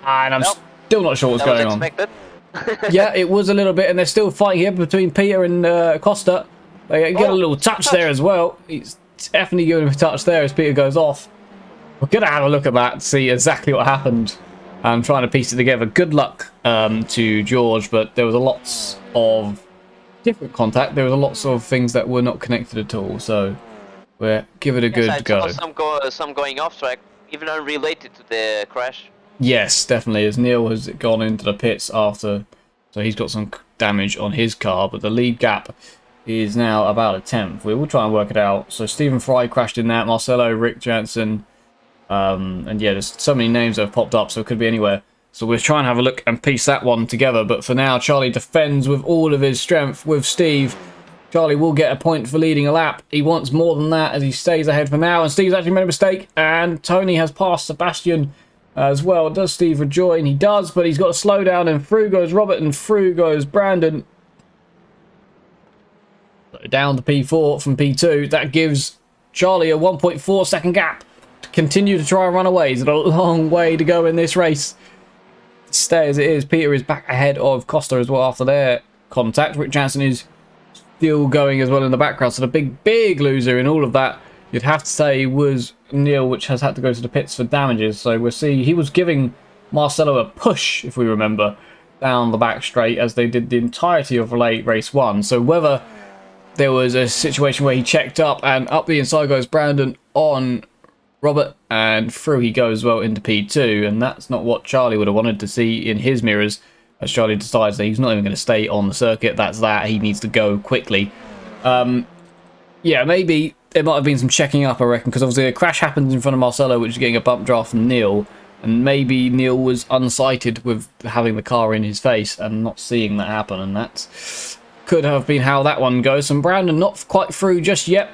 B: And I'm still not sure what's going on. Yeah, it was a little bit. And they're still fighting here between Peter and Costa. They get a little touch there as well. He's definitely giving him a touch there as Peter goes off. We're going to have a look at that, see exactly what happened. I'm trying to piece it together. Good luck to George, but there was a lots of different contact. There was a lots of things that were not connected at all, so we'll give it a good go.
C: Some going off track, even unrelated to the crash.
B: Yes, definitely, as Neil has gone into the pits after, so he's got some damage on his car, but the lead gap is now about a 10th. We will try and work it out. So Stephen Fry crashed in that, Marcelo, Rick Jansen. And yeah, there's so many names that have popped up, so it could be anywhere. So we'll try and have a look and piece that one together. But for now, Charlie defends with all of his strength with Steve. Charlie will get a point for leading a lap. He wants more than that as he stays ahead for now. And Steve's actually made a mistake. And Tony has passed Sebastian as well. Does Steve rejoin? He does, but he's got to slow down. And through goes Robert and through goes Brandon. Down to P4 from P2. That gives Charlie a 1.4 second gap. Continue to try and run away. It's a long way to go in this race. Stay as it is. Peter is back ahead of Costa as well after their contact. Rick Jansen is still going as well in the background. So the big loser in all of that, you'd have to say, was Neil, which has had to go to the pits for damages. So we'll see. He was giving Marcelo a push, if we remember, down the back straight as they did the entirety of race 1. So whether there was a situation where he checked up and up the inside goes Brandon on Robert, and through he goes well into P2, and that's not what Charlie would have wanted to see in his mirrors, as Charlie decides that he's not even going to stay on the circuit. That's that. He needs to go quickly. Yeah, maybe there might have been some checking up, I reckon, because obviously a crash happens in front of Marcelo, which is getting a bump draft from Neil, and maybe Neil was unsighted with having the car in his face and not seeing that happen, and that could have been how that one goes. And Brandon not quite through just yet.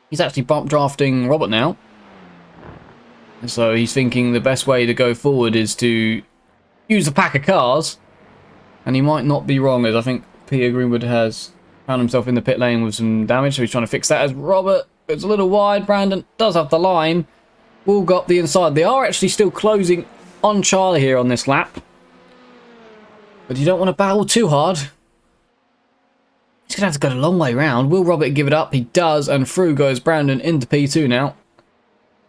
B: He's actually bump drafting Robert now. So he's thinking the best way to go forward is to use a pack of cars. And he might not be wrong, as I think Peter Greenwood has found himself in the pit lane with some damage. So he's trying to fix that as Robert. It's a little wide. Brandon does have the line. Will go up the inside. They are actually still closing on Charlie here on this lap. But you don't want to battle too hard. He's going to have to go the long way round. Will Robert give it up? He does. And through goes Brandon into P2 now.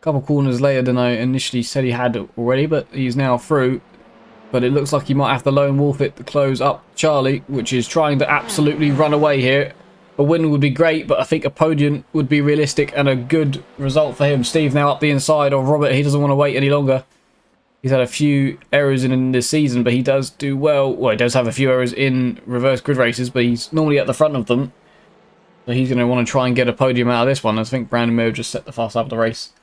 B: Couple corners later than I initially said he had already, but he's now through. But it looks like he might have to lone wolf it to close up Charlie, which is trying to absolutely run away here. A win would be great, but I think a podium would be realistic and a good result for him. Steve now up the inside of Robert. He doesn't want to wait any longer. He's had a few errors in this season, but he does do well. Well, he does have a few errors in reverse grid races, but he's normally at the front of them. So he's going to want to try and get a podium out of this one. I think Brandon may have just set the fast lap of the race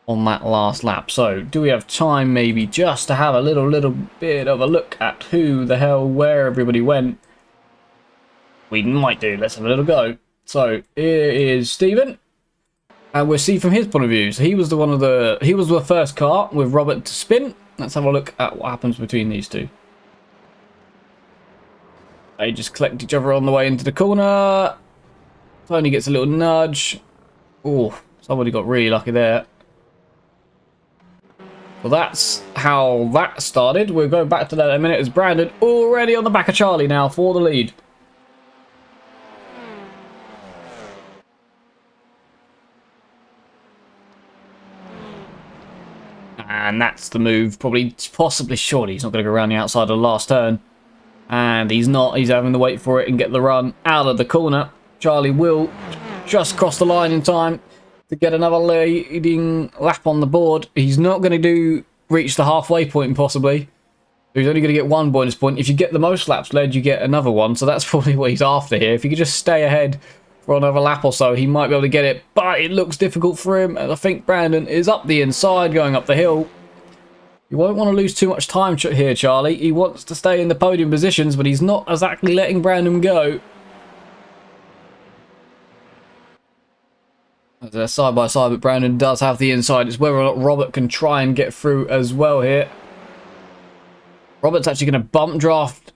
B: on that last lap. So do we have time maybe just to have a little bit of a look at who the hell, where everybody went? We might do. Let's have a little go. So here is Stephen, and we'll see from his point of view. So he was the first car with Robert to spin. Let's have a look at what happens between these two. They just collect each other on the way into the corner. Tony gets a little nudge. Oh, somebody got really lucky there. Well, that's how that started. We'll go back to that in a minute as Brandon already on the back of Charlie now for the lead. And that's the move. Possibly, surely he's not going to go around the outside of the last turn. And he's not. He's having to wait for it and get the run out of the corner. Charlie will just crossed the line in time to get another leading lap on the board. He's not going to reach the halfway point, possibly. He's only going to get 1 bonus point. If you get the most laps led, you get another one. So that's probably what he's after here. If he could just stay ahead for another lap or so, he might be able to get it. But it looks difficult for him. And I think Brandon is up the inside, going up the hill. You won't want to lose too much time here, Charlie. He wants to stay in the podium positions, but he's not exactly letting Brandon go. They're side by side, but Brandon does have the inside. It's whether or not Robert can try and get through as well here. Robert's actually going to bump draft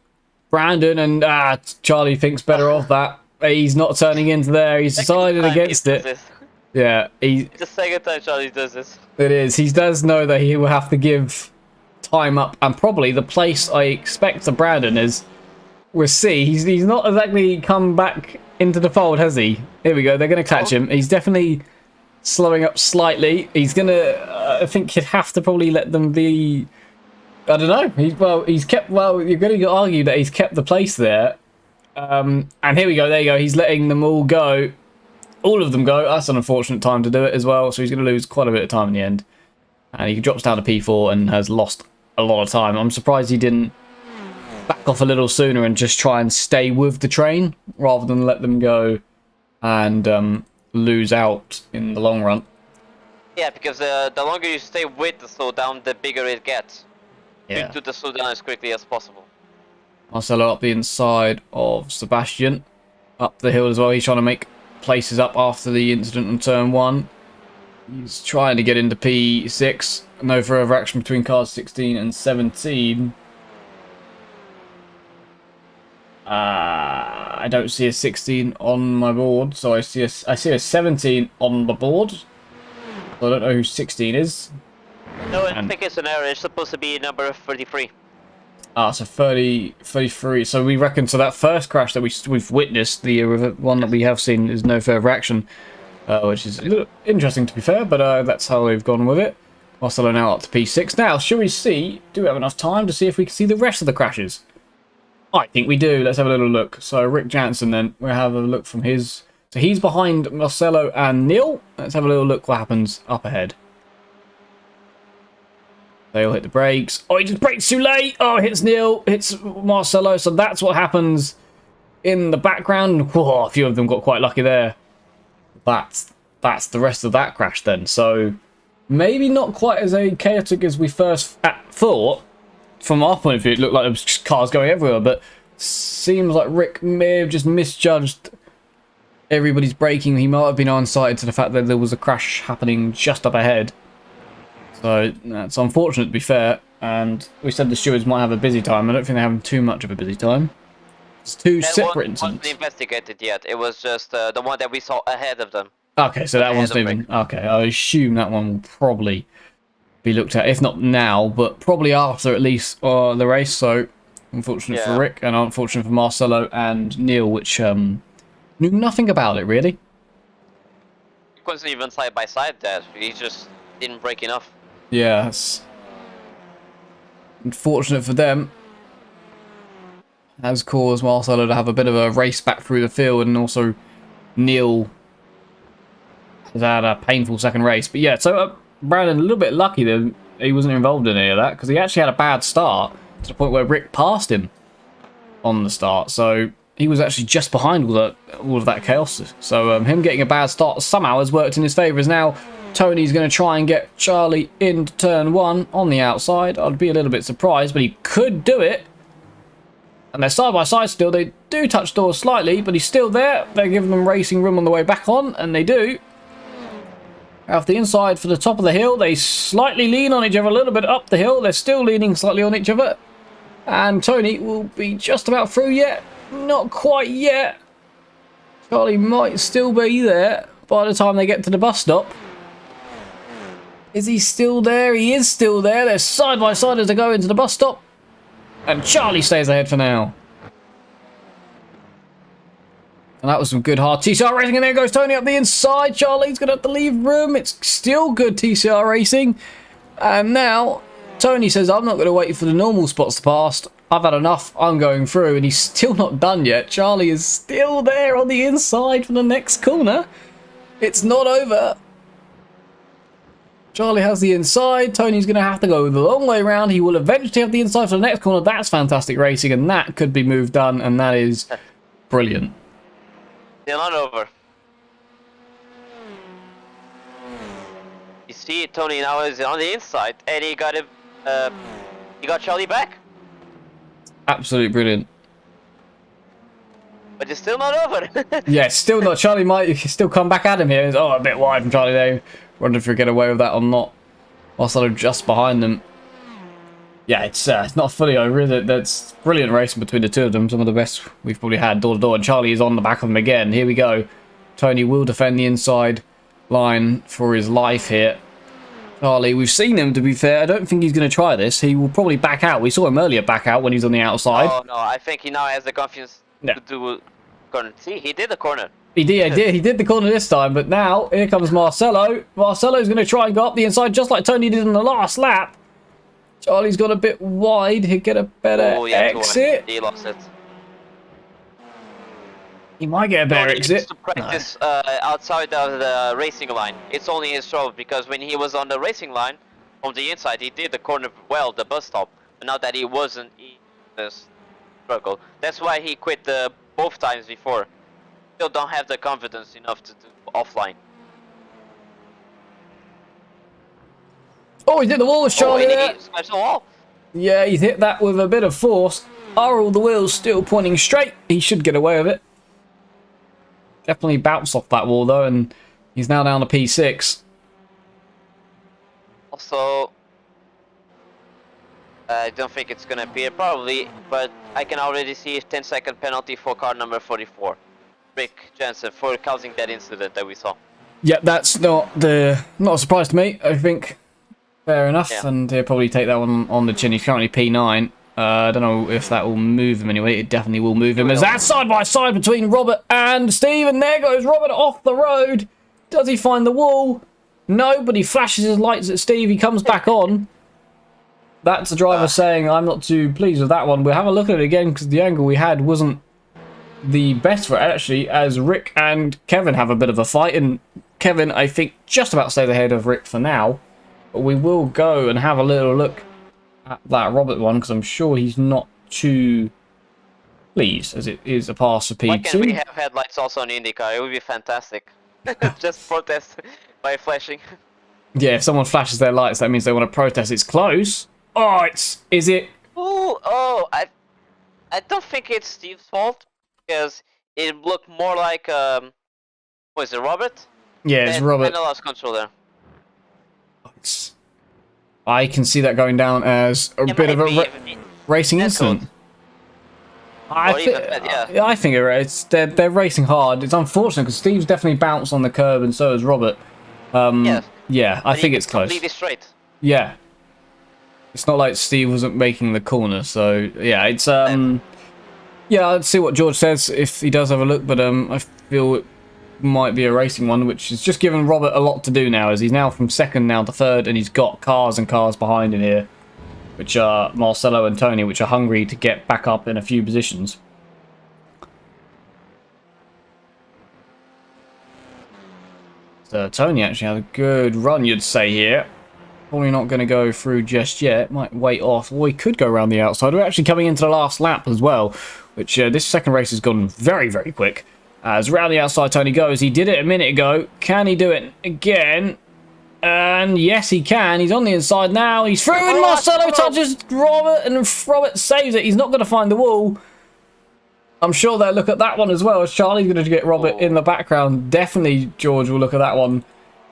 B: Brandon, and Charlie thinks better of that. He's not turning into there. He's decided against it. Yeah,
C: it's the second time Charlie does this.
B: It is. He does know that he will have to give time up, and probably the place I expect to Brandon is, we'll see. He's not exactly come back into the fold, has he? Here we go. They're going to catch him. He's definitely slowing up slightly. He's going to, I think he'd have to probably let them be. I don't know. He's kept. Well, you're going to argue that he's kept the place there. And here we go. There you go. He's letting them all go. All of them go. That's an unfortunate time to do it as well. So he's going to lose quite a bit of time in the end. And he drops down to P4 and has lost a lot of time. I'm surprised he didn't back off a little sooner and just try and stay with the train rather than let them go and lose out in the long run.
C: Yeah, because the longer you stay with the slowdown, the bigger it gets.
B: Yeah.
C: Do the slowdown as quickly as possible.
B: Marcelo up the inside of Sebastian. Up the hill as well. He's trying to make places up after the incident on turn 1. He's trying to get into P6. No further action between cars 16 and 17. I don't see a 16 on my board, so I see a 17 on the board. So I don't know who 16 is.
C: No, I think it's an error. It's supposed to be number 33.
B: So 33. So we reckon, so that first crash that we've witnessed, the one that we have seen, is no further action, which is a little interesting to be fair, but that's how we've gone with it. Marcelo now up to P6. Now, shall we see, do we have enough time to see if we can see the rest of the crashes? I think we do. Let's have a little look. So Rick Jansen then, we'll have a look from his. So he's behind Marcelo and Neil. Let's have a little look what happens up ahead. They all hit the brakes. Oh, he just brakes too late. Oh, hits Neil, hits Marcelo. So that's what happens in the background. Whoa, a few of them got quite lucky there. That's the rest of that crash then. So maybe not quite as chaotic as we first thought. From our point of view, it looked like there was just cars going everywhere, but seems like Rick may have just misjudged everybody's braking. He might have been unsighted to the fact that there was a crash happening just up ahead. So that's unfortunate, to be fair. And we said the stewards might have a busy time. I don't think they're having too much of a busy time. It's two separate incidents.
C: Wasn't investigated yet. It was just the one that we saw ahead of them.
B: Okay, so that one's even. Okay, I assume that one will probably be looked at, if not now, but probably after at least the race. So unfortunate for Rick, and unfortunate for Marcelo and Neil, which knew nothing about it really.
C: It wasn't even side by side there. He just didn't brake enough.
B: Yeah, it's unfortunate for them. Has caused Marcelo to have a bit of a race back through the field, and also Neil has had a painful second race. But yeah, so Brandon a little bit lucky that he wasn't involved in any of that, because he actually had a bad start to the point where Rick passed him on the start. So he was actually just behind all of that chaos. So him getting a bad start somehow has worked in his favour. As now Tony's going to try and get Charlie into turn 1 on the outside. I'd be a little bit surprised, but he could do it. And they're side by side still. They do touch doors slightly, but he's still there. They're giving them racing room on the way back on, and they do. Off the inside for the top of the hill, they slightly lean on each other a little bit up the hill. They're still leaning slightly on each other. And Tony will be just about through yet. Not quite yet. Charlie might still be there by the time they get to the bus stop. Is he still there? He is still there. They're side by side as they go into the bus stop. And Charlie stays ahead for now. And that was some good hard TCR racing, and there goes Tony up the inside. Charlie's going to have to leave room. It's still good TCR racing. And now Tony says, I'm not going to wait for the normal spots to pass. I've had enough, I'm going through, and he's still not done yet. Charlie is still there on the inside for the next corner. It's not over. Charlie has the inside. Tony's going to have to go the long way around. He will eventually have the inside for the next corner. That's fantastic racing, and that could be moved done, and that is brilliant.
C: Still not over. You see, Tony now is on the inside, and he got him. He got Charlie back,
B: Absolutely brilliant.
C: but it's still not over.
B: Yeah, still not. Charlie might still come back at him here. Oh, a bit wide from Charlie there. Wonder if he'll get away with that or not. Also, just behind them. Yeah, it's not fully over. That's brilliant racing between the two of them. Some of the best we've probably had door to door. And Charlie is on the back of them again. Here we go. Tony will defend the inside line for his life here. Charlie, we've seen him, to be fair. I don't think he's going to try this. He will probably back out. We saw him earlier back out when he's on the outside.
C: Oh no, I think he now has the confidence
B: Yeah.
C: to do corner. See, he did the corner.
B: He did the corner this time, but now here comes Marcelo. Marcelo's going to try and go up the inside just like Tony did in the last lap. Charlie's got a bit wide. He'll get a better
C: Oh yeah,
B: exit.
C: he lost it.
B: He might get a better
C: Tony
B: exit.
C: needs to practice outside of the racing line. It's only his trouble because when he was on the racing line, from the inside, he did the corner well, the bus stop. But now that he wasn't, he just struggled. That's why he quit both times before. Still don't have the confidence enough to do offline.
B: Oh, he did the wall with Charlie there.
C: He smashed the wall.
B: Yeah, he's hit that with a bit of force. Are all the wheels still pointing straight? He should get away with it. Definitely bounced off that wall though, and he's now down to P6.
C: Also, I don't think it's gonna appear probably, but I can already see a 10-second penalty for car number 44. Rick Jensen for causing that incident that we saw.
B: Yeah, that's not a surprise to me. I think fair enough,
C: Yeah.
B: and he'll probably take that one on the chin. He's currently P9. I don't know if that will move him anyway. It definitely will move him. As that's side by side between Robert and Steve, and there goes Robert off the road. Does he find the wall? No, but he flashes his lights at Steve. He comes back on. That's the driver saying, I'm not too pleased with that one. We'll have a look at it again because the angle we had wasn't the best for it, actually, as Rick and Kevin have a bit of a fight. And Kevin, I think, just about stays ahead of Rick for now. But we will go and have a little look at that Robert one because I'm sure he's not too pleased as it is a pass for P2.
C: Why can't we have headlights also on the IndyCar? It would be fantastic. Just protest by flashing.
B: Yeah, if someone flashes their lights, that means they want to protest. It's close. Oh, is it?
C: Ooh, I don't think it's Steve's fault because it looked more like was it Robert?
B: Yeah, it's Robert.
C: I lost control there.
B: I can see that going down as a bit of a racing incident. I think they're racing hard. It's unfortunate because Steve's definitely bounced on the curb and so has Robert.
C: Yes.
B: Yeah, I think it's close.
C: Completely straight.
B: Yeah. It's not like Steve wasn't making the corner, so yeah, it's yeah, let's see what George says if he does have a look, but I feel it might be a racing one, which is just giving Robert a lot to do now, as he's now from second now to third, and he's got cars and cars behind him here, which are Marcelo and Tony, which are hungry to get back up in a few positions. So Tony actually had a good run, you'd say, here. Probably not going to go through just yet. Might wait off. Or he could go around the outside. We're actually coming into the last lap as well, which this second race has gone very, very quick. As round the outside Tony goes. He did it a minute ago. Can he do it again? And yes, he can. He's on the inside now. He's through, and Marcelo touches Robert, and Robert saves it. He's not going to find the wall. I'm sure they'll look at that one as well, as Charlie's going to get Robert in the background. Definitely George will look at that one.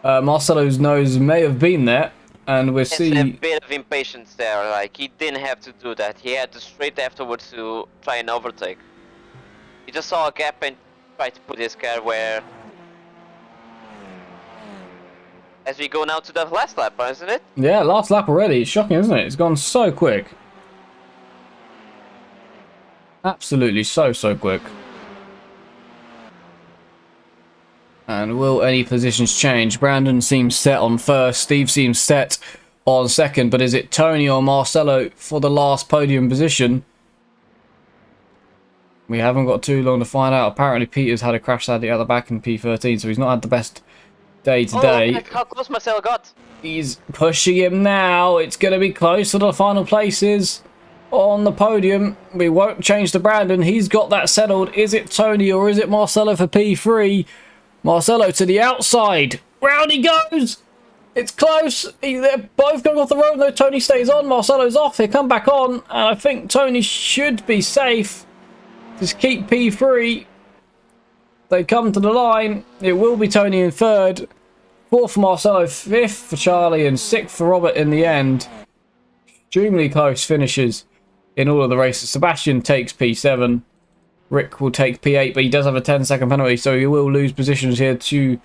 B: Marcelo's nose may have been there, and we'll see.
C: There's a bit of impatience there. Like, he didn't have to do that. He had to straight afterwards to try and overtake. He just saw a gap and tried to put his car where. As we go now to the last lap, isn't it?
B: Yeah, last lap already. It's shocking, isn't it? It's gone so quick. Absolutely so quick. And will any positions change? Brandon seems set on first. Steve seems set on second. But is it Tony or Marcelo for the last podium position? We haven't got too long to find out. Apparently Peter's had a crash sadly at the back in P13, so he's not had the best day
C: Oh, look
B: today.
C: at how close Marcelo got.
B: He's pushing him now. It's going to be close to the final places on the podium. We won't change to Brandon. He's got that settled. Is it Tony or is it Marcelo for P3? Marcelo to the outside. Round he goes. It's close. They're both going off the road. No, Tony stays on. Marcelo's off. He'll come back on. And I think Tony should be safe. Just keep P3. They come to the line. It will be Tony in third. Fourth for Marcelo. Fifth for Charlie. And sixth for Robert in the end. Extremely close finishes in all of the races. Sebastian takes P7. Rick will take P8, but he does have a 10-second penalty, so he will lose positions here to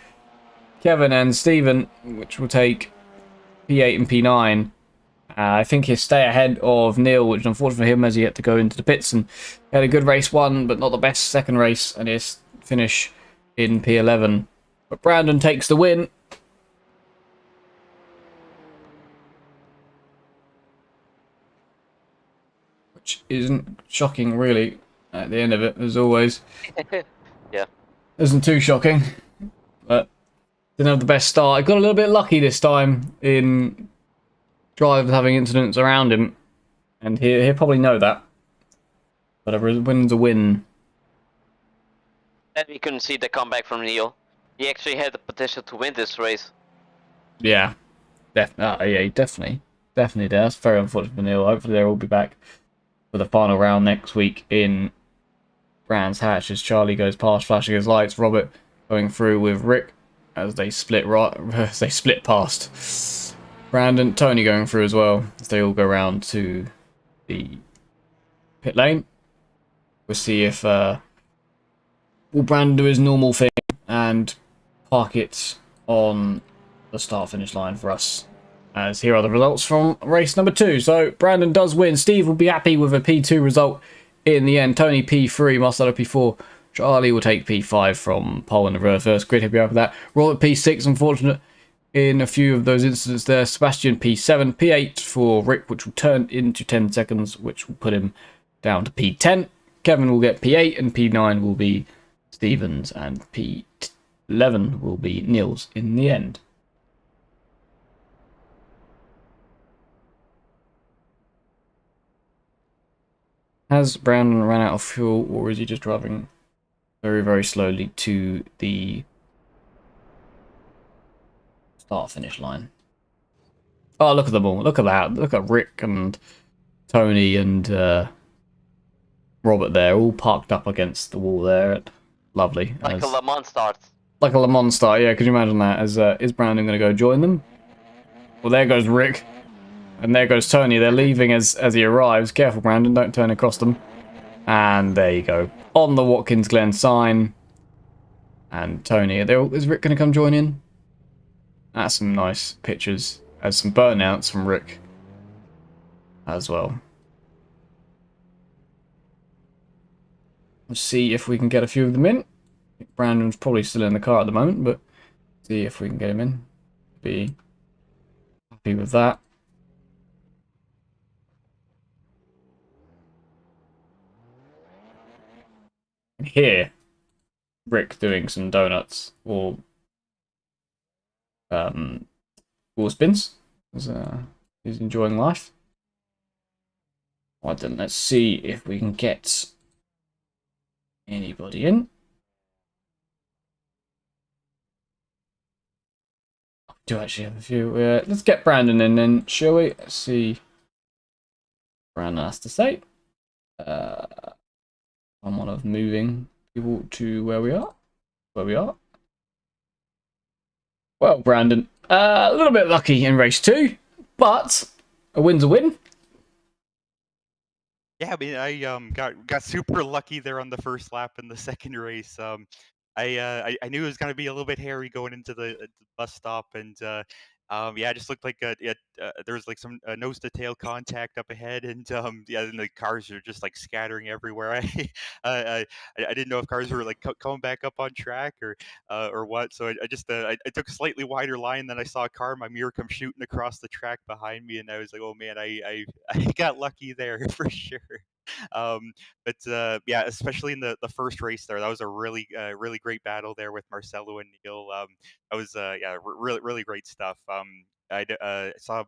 B: Kevin and Stephen, which will take P8 and P9. I think he'll stay ahead of Neil, which unfortunately for him as he had to go into the pits and had a good race one, but not the best second race, and his finish in P11. But Brandon takes the win. Which isn't shocking, really, at the end of it, as always.
C: Yeah.
B: Isn't too shocking, but didn't have the best start. I got a little bit lucky this time in drivers having incidents around him, and he'll probably know that. But a win's a win.
C: And we couldn't see the comeback from Neil. He actually had the potential to win this race.
B: Yeah, yeah, he definitely did. That's very unfortunate for Neil. Hopefully they'll all be back for the final round next week in Brands Hatch as Charlie goes past, flashing his lights. Robert going through with Rick as they split past. Brandon, Tony going through as well as they all go round to the pit lane. We'll see if will Brandon do his normal thing and park it on the start-finish line for us. As here are the results from race number 2. So Brandon does win. Steve will be happy with a P2 result in the end. Tony P3, Marcelo P4. Charlie will take P5 from pole in the reverse grid. He'll be happy with that. Robert P6, unfortunate in a few of those incidents there. Sebastian P7. P8 for Rick, which will turn into 10 seconds, which will put him down to P10. Kevin will get P8 and P9 will be Stevens and P11 will be Niels in the end. Has Brandon run out of fuel, or is he just driving very, very slowly to the start-finish line? Oh, look at them all. Look at that. Look at Rick and Tony and Robert there, all parked up against the wall there. Lovely.
C: Like a Le Mans start.
B: Like a Le Mans start, yeah. Could you imagine that? Is Brandon going to go join them? Well, there goes Rick. And there goes Tony. They're leaving as he arrives. Careful, Brandon. Don't turn across them. And there you go. On the Watkins Glen sign. And Tony. Is Rick going to come join in? That's some nice pictures. As some burnouts from Rick as well. Let's see if we can get a few of them in. I think Brandon's probably still in the car at the moment, but see if we can get him in. Be happy with that. Here, Rick doing some donuts or wall spins. He's enjoying life. Right then, let's see if we can get anybody in. I do actually have a few. Let's get Brandon in then, shall we? Let's see what Brandon has to say. I'm one of moving people to where we are. Well, Brandon, a little bit lucky in race 2, but a win's a win.
E: Yeah, I mean, I got super lucky there on the first lap in the second race. I knew it was gonna be a little bit hairy going into the bus stop, and yeah, it just looked like there was like some nose to tail contact up ahead, and yeah, then the cars are just like scattering everywhere. I didn't know if cars were like coming back up on track or what. So I just I took a slightly wider line, then I saw a car, my mirror come shooting across the track behind me, and I was like, oh man, I I got lucky there for sure. Yeah, especially in the first race there, that was a really great battle there with Marcelo and Neil. That was yeah, really great stuff. Saw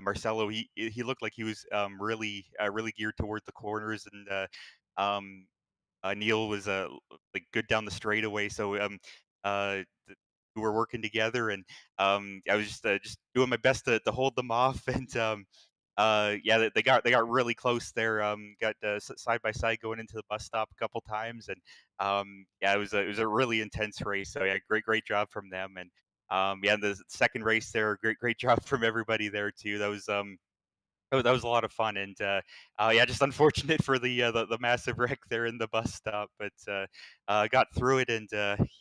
E: Marcelo. He looked like he was really geared towards the corners, and um, Neil was like good down the straightaway. So we were working together, and I was just doing my best to hold them off, and yeah, they got really close there. Got side by side going into the bus stop a couple times, and yeah, it was a really intense race. So yeah, great job from them, and yeah, the second race there, great job from everybody there too. That was a lot of fun, and yeah, just unfortunate for the massive wreck there in the bus stop, but got through it, and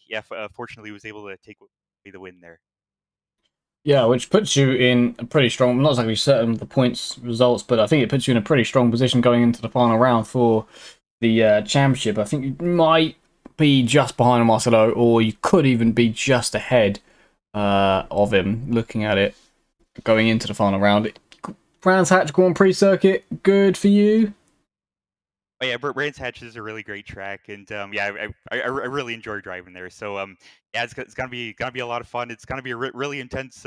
E: yeah, fortunately was able to take away the win there.
B: Yeah, which puts you in a pretty strong. I'm not exactly certain of the points results, but I think it puts you in a pretty strong position going into the final round for the championship. I think you might be just behind Marcelo, or you could even be just ahead of him. Looking at it going into the final round, Brands Hatch Grand Prix circuit, good for you.
E: Oh yeah, Brands Hatch is a really great track, and yeah, I really enjoy driving there. So yeah, it's gonna be a lot of fun. It's gonna be a really intense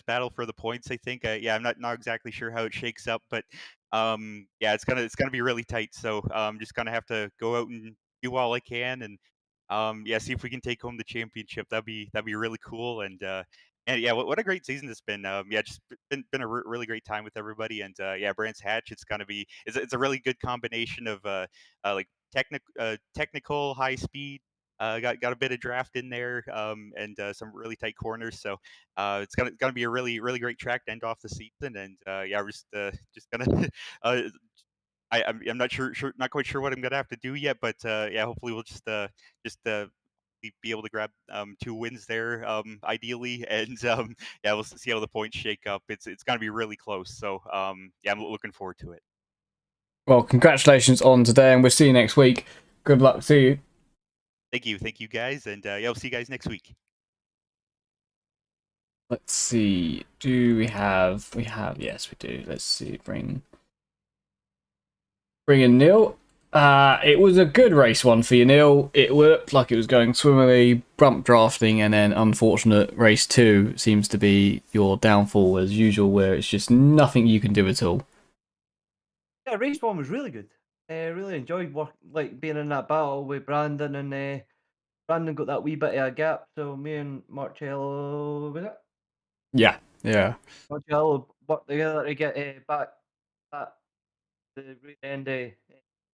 E: battle for the points. I think. Yeah, I'm not exactly sure how it shakes up, but yeah, it's gonna be really tight. So just gonna have to go out and do all I can, and yeah, see if we can take home the championship. That'd be really cool, and yeah, what a great season it's been. Yeah, just been a really great time with everybody, and yeah, Brands Hatch. It's a really good combination of like technical high speed. Got a bit of draft in there, and some really tight corners. So it's gonna be a really great track to end off the season. And yeah, we're just gonna uh, I'm not quite sure what I'm gonna have to do yet, but yeah, hopefully we'll just be able to grab 2 wins there, ideally, and yeah, we'll see how the points shake up. It's gonna be really close, so yeah, I'm looking forward to it.
B: Well, congratulations on today, and we'll see you next week. Good luck to you.
E: Thank you guys, and yeah, we'll see you guys next week.
B: Let's see. Do we have? We have. Yes, we do. Let's see. Bring in Neil. It was a good race one for you, Neil. It looked like it was going swimmingly, bump drafting, and then unfortunate race 2 seems to be your downfall as usual, where it's just nothing you can do at all.
F: Yeah, race one was really good. Really enjoyed being in that battle with Brandon, and Brandon got that wee bit of a gap. So me and Marcello, was it?
B: Yeah, yeah.
F: Marcello worked together to get back at the rear end of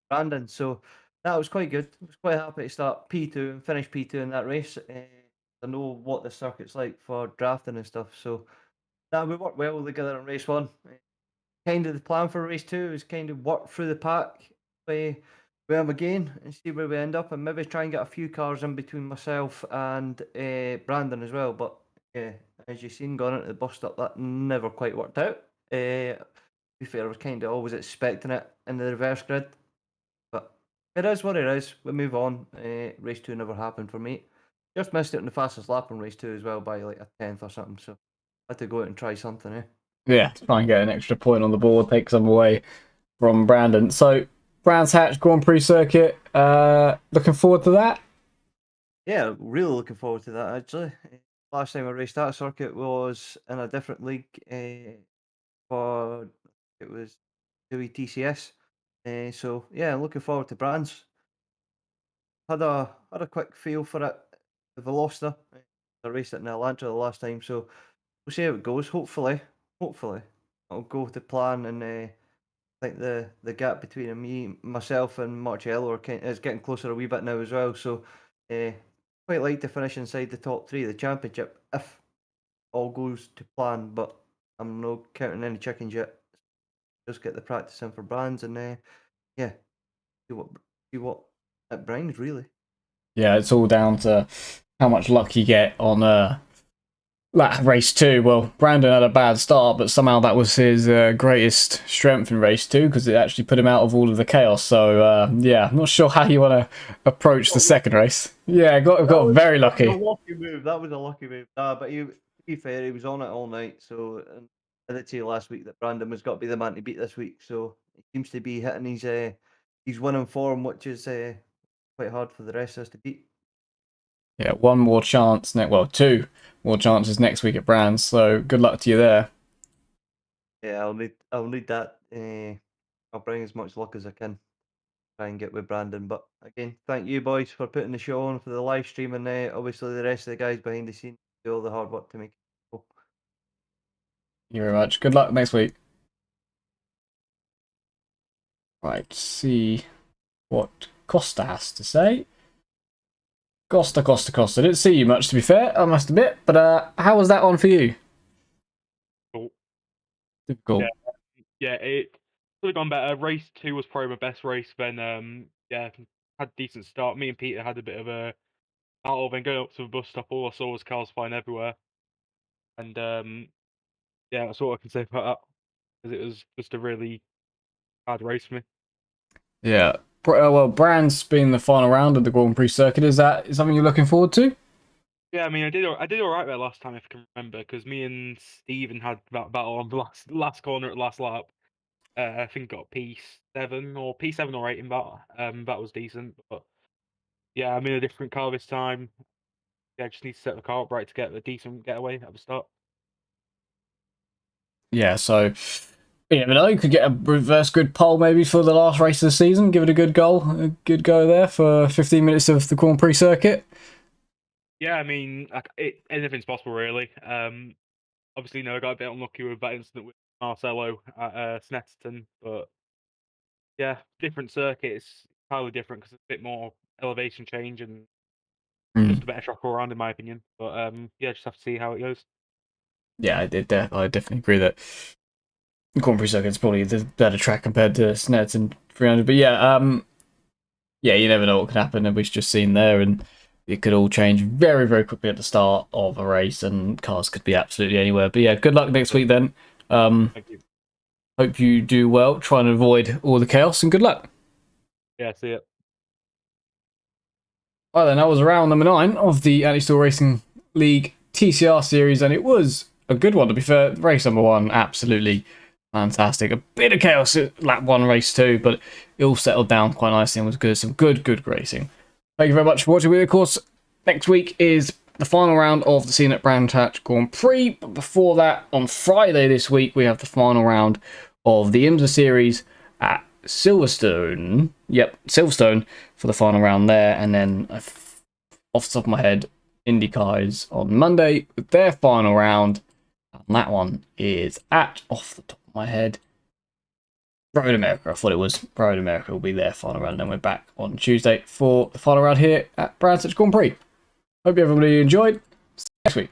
F: Brandon. So that was quite good. I was quite happy to start P2 and finish P2 in that race. I know what the circuit's like for drafting and stuff. So that we worked well together in race one. Kind of the plan for race 2 is kind of work through the pack with him again and see where we end up, and maybe try and get a few cars in between myself and Brandon as well. But yeah, as you've seen going into the bus stop, that never quite worked out. To be fair, I was kind of always expecting it in the reverse grid, but it is what it is. We move on. Race 2 never happened for me. Just missed it in the fastest lap in race 2 as well by like a tenth or something. So I had to go out and try something.
B: Yeah, try and get an extra point on the board, take some away from Brandon. So, Brands Hatch Grand Prix circuit, looking forward to that?
F: Yeah, really looking forward to that actually. Last time I raced that circuit was in a different league for it was TCS. So yeah, looking forward to Brands. Had a quick feel for it, the Veloster. I raced it in Atlanta the last time, so we'll see how it goes. Hopefully it'll go to plan, and I think the gap between myself and Marcello is getting closer a wee bit now as well. So quite like to finish inside the top 3 of the championship if all goes to plan, but I'm not counting any chickens yet. Just get the practice in for Brands, and yeah, see what see what it brings really.
B: Yeah, it's all down to how much luck you get on that race 2. Well, Brandon had a bad start, but somehow that was his greatest strength in race 2 because it actually put him out of all of the chaos. So yeah, I'm not sure how you want to approach the second race. Yeah, got very lucky.
F: That was a lucky move. That was a lucky move. But to be fair, he was on it all night. So and I did say last week that Brandon was got to be the man to beat this week. So he seems to be hitting his winning form, which is quite hard for the rest of us to beat.
B: Yeah, one more chance. Well, two more chances next week at Brands. So good luck to you there.
F: Yeah, I'll need that. I'll bring as much luck as I can. Try and get with Brandon. But again, thank you boys for putting the show on, for the live stream, and obviously the rest of the guys behind the scenes do all the hard work to make it go.
B: Thank you very much. Good luck next week. Right, see what Costa has to say. Costa. Didn't see you much, to be fair, I must admit. But how was that one for you?
G: Cool.
B: Difficult.
G: Yeah, it could have gone better. Race 2 was probably my best race. Then, yeah, had a decent start. Me and Peter had a bit of a battle. Then going up to the bus stop, all I saw was cars flying everywhere. And yeah, that's all I can say about that. Because it was just a really hard race for me.
B: Yeah. Well, Brands being the final round of the Grand Prix circuit, is that something you're looking forward to?
G: Yeah, I mean, I did all right there last time, if I can remember, because me and Steven had that battle on the last corner at the last lap. I think got P7 or 8 in that. That was decent, but yeah, I'm in a different car this time. Yeah, I just need to set the car up right to get a decent getaway at the start.
B: Yeah, so you never know. You could get a reverse grid pole maybe for the last race of the season. Give it a good go there for 15 minutes of the Grand Prix circuit.
G: Yeah, I mean, anything's possible really. Obviously, I got a bit unlucky with that incident with Marcelo at Snetterton, but yeah, different circuits, entirely different because it's a bit more elevation change and just a better track all around, in my opinion. But yeah, just have to see how it goes.
B: Yeah, I definitely agree that Grand Prix circuit's probably the better track compared to Sneds and 300. But yeah, you never know what can happen, and we've just seen there, and it could all change very, very quickly at the start of a race, and cars could be absolutely anywhere. But yeah, good luck next week then.
G: Thank you.
B: Hope you do well. Try and avoid all the chaos, and good luck.
G: Yeah, see it.
B: Well, then that was round number 9 of the Anti-Store Racing League TCR series, and it was a good one, to be fair. Race number 1, absolutely fantastic. A bit of chaos at lap 1, race 2, but it all settled down quite nicely and was good. Some good racing. Thank you very much for watching. Of course, next week is the final round of the CNET Brand Hatch Grand Prix, but before that, on Friday this week, we have the final round of the IMSA series at Silverstone. Yep, Silverstone for the final round there, and then off the top of my head, IndyCar is on Monday with their final round, and that one is off the top of my head, Road America. I thought it was Road America will be their final round, and then we're back on Tuesday for the final round here at Brands Hatch Grand Prix. Hope everybody enjoyed. See you next week.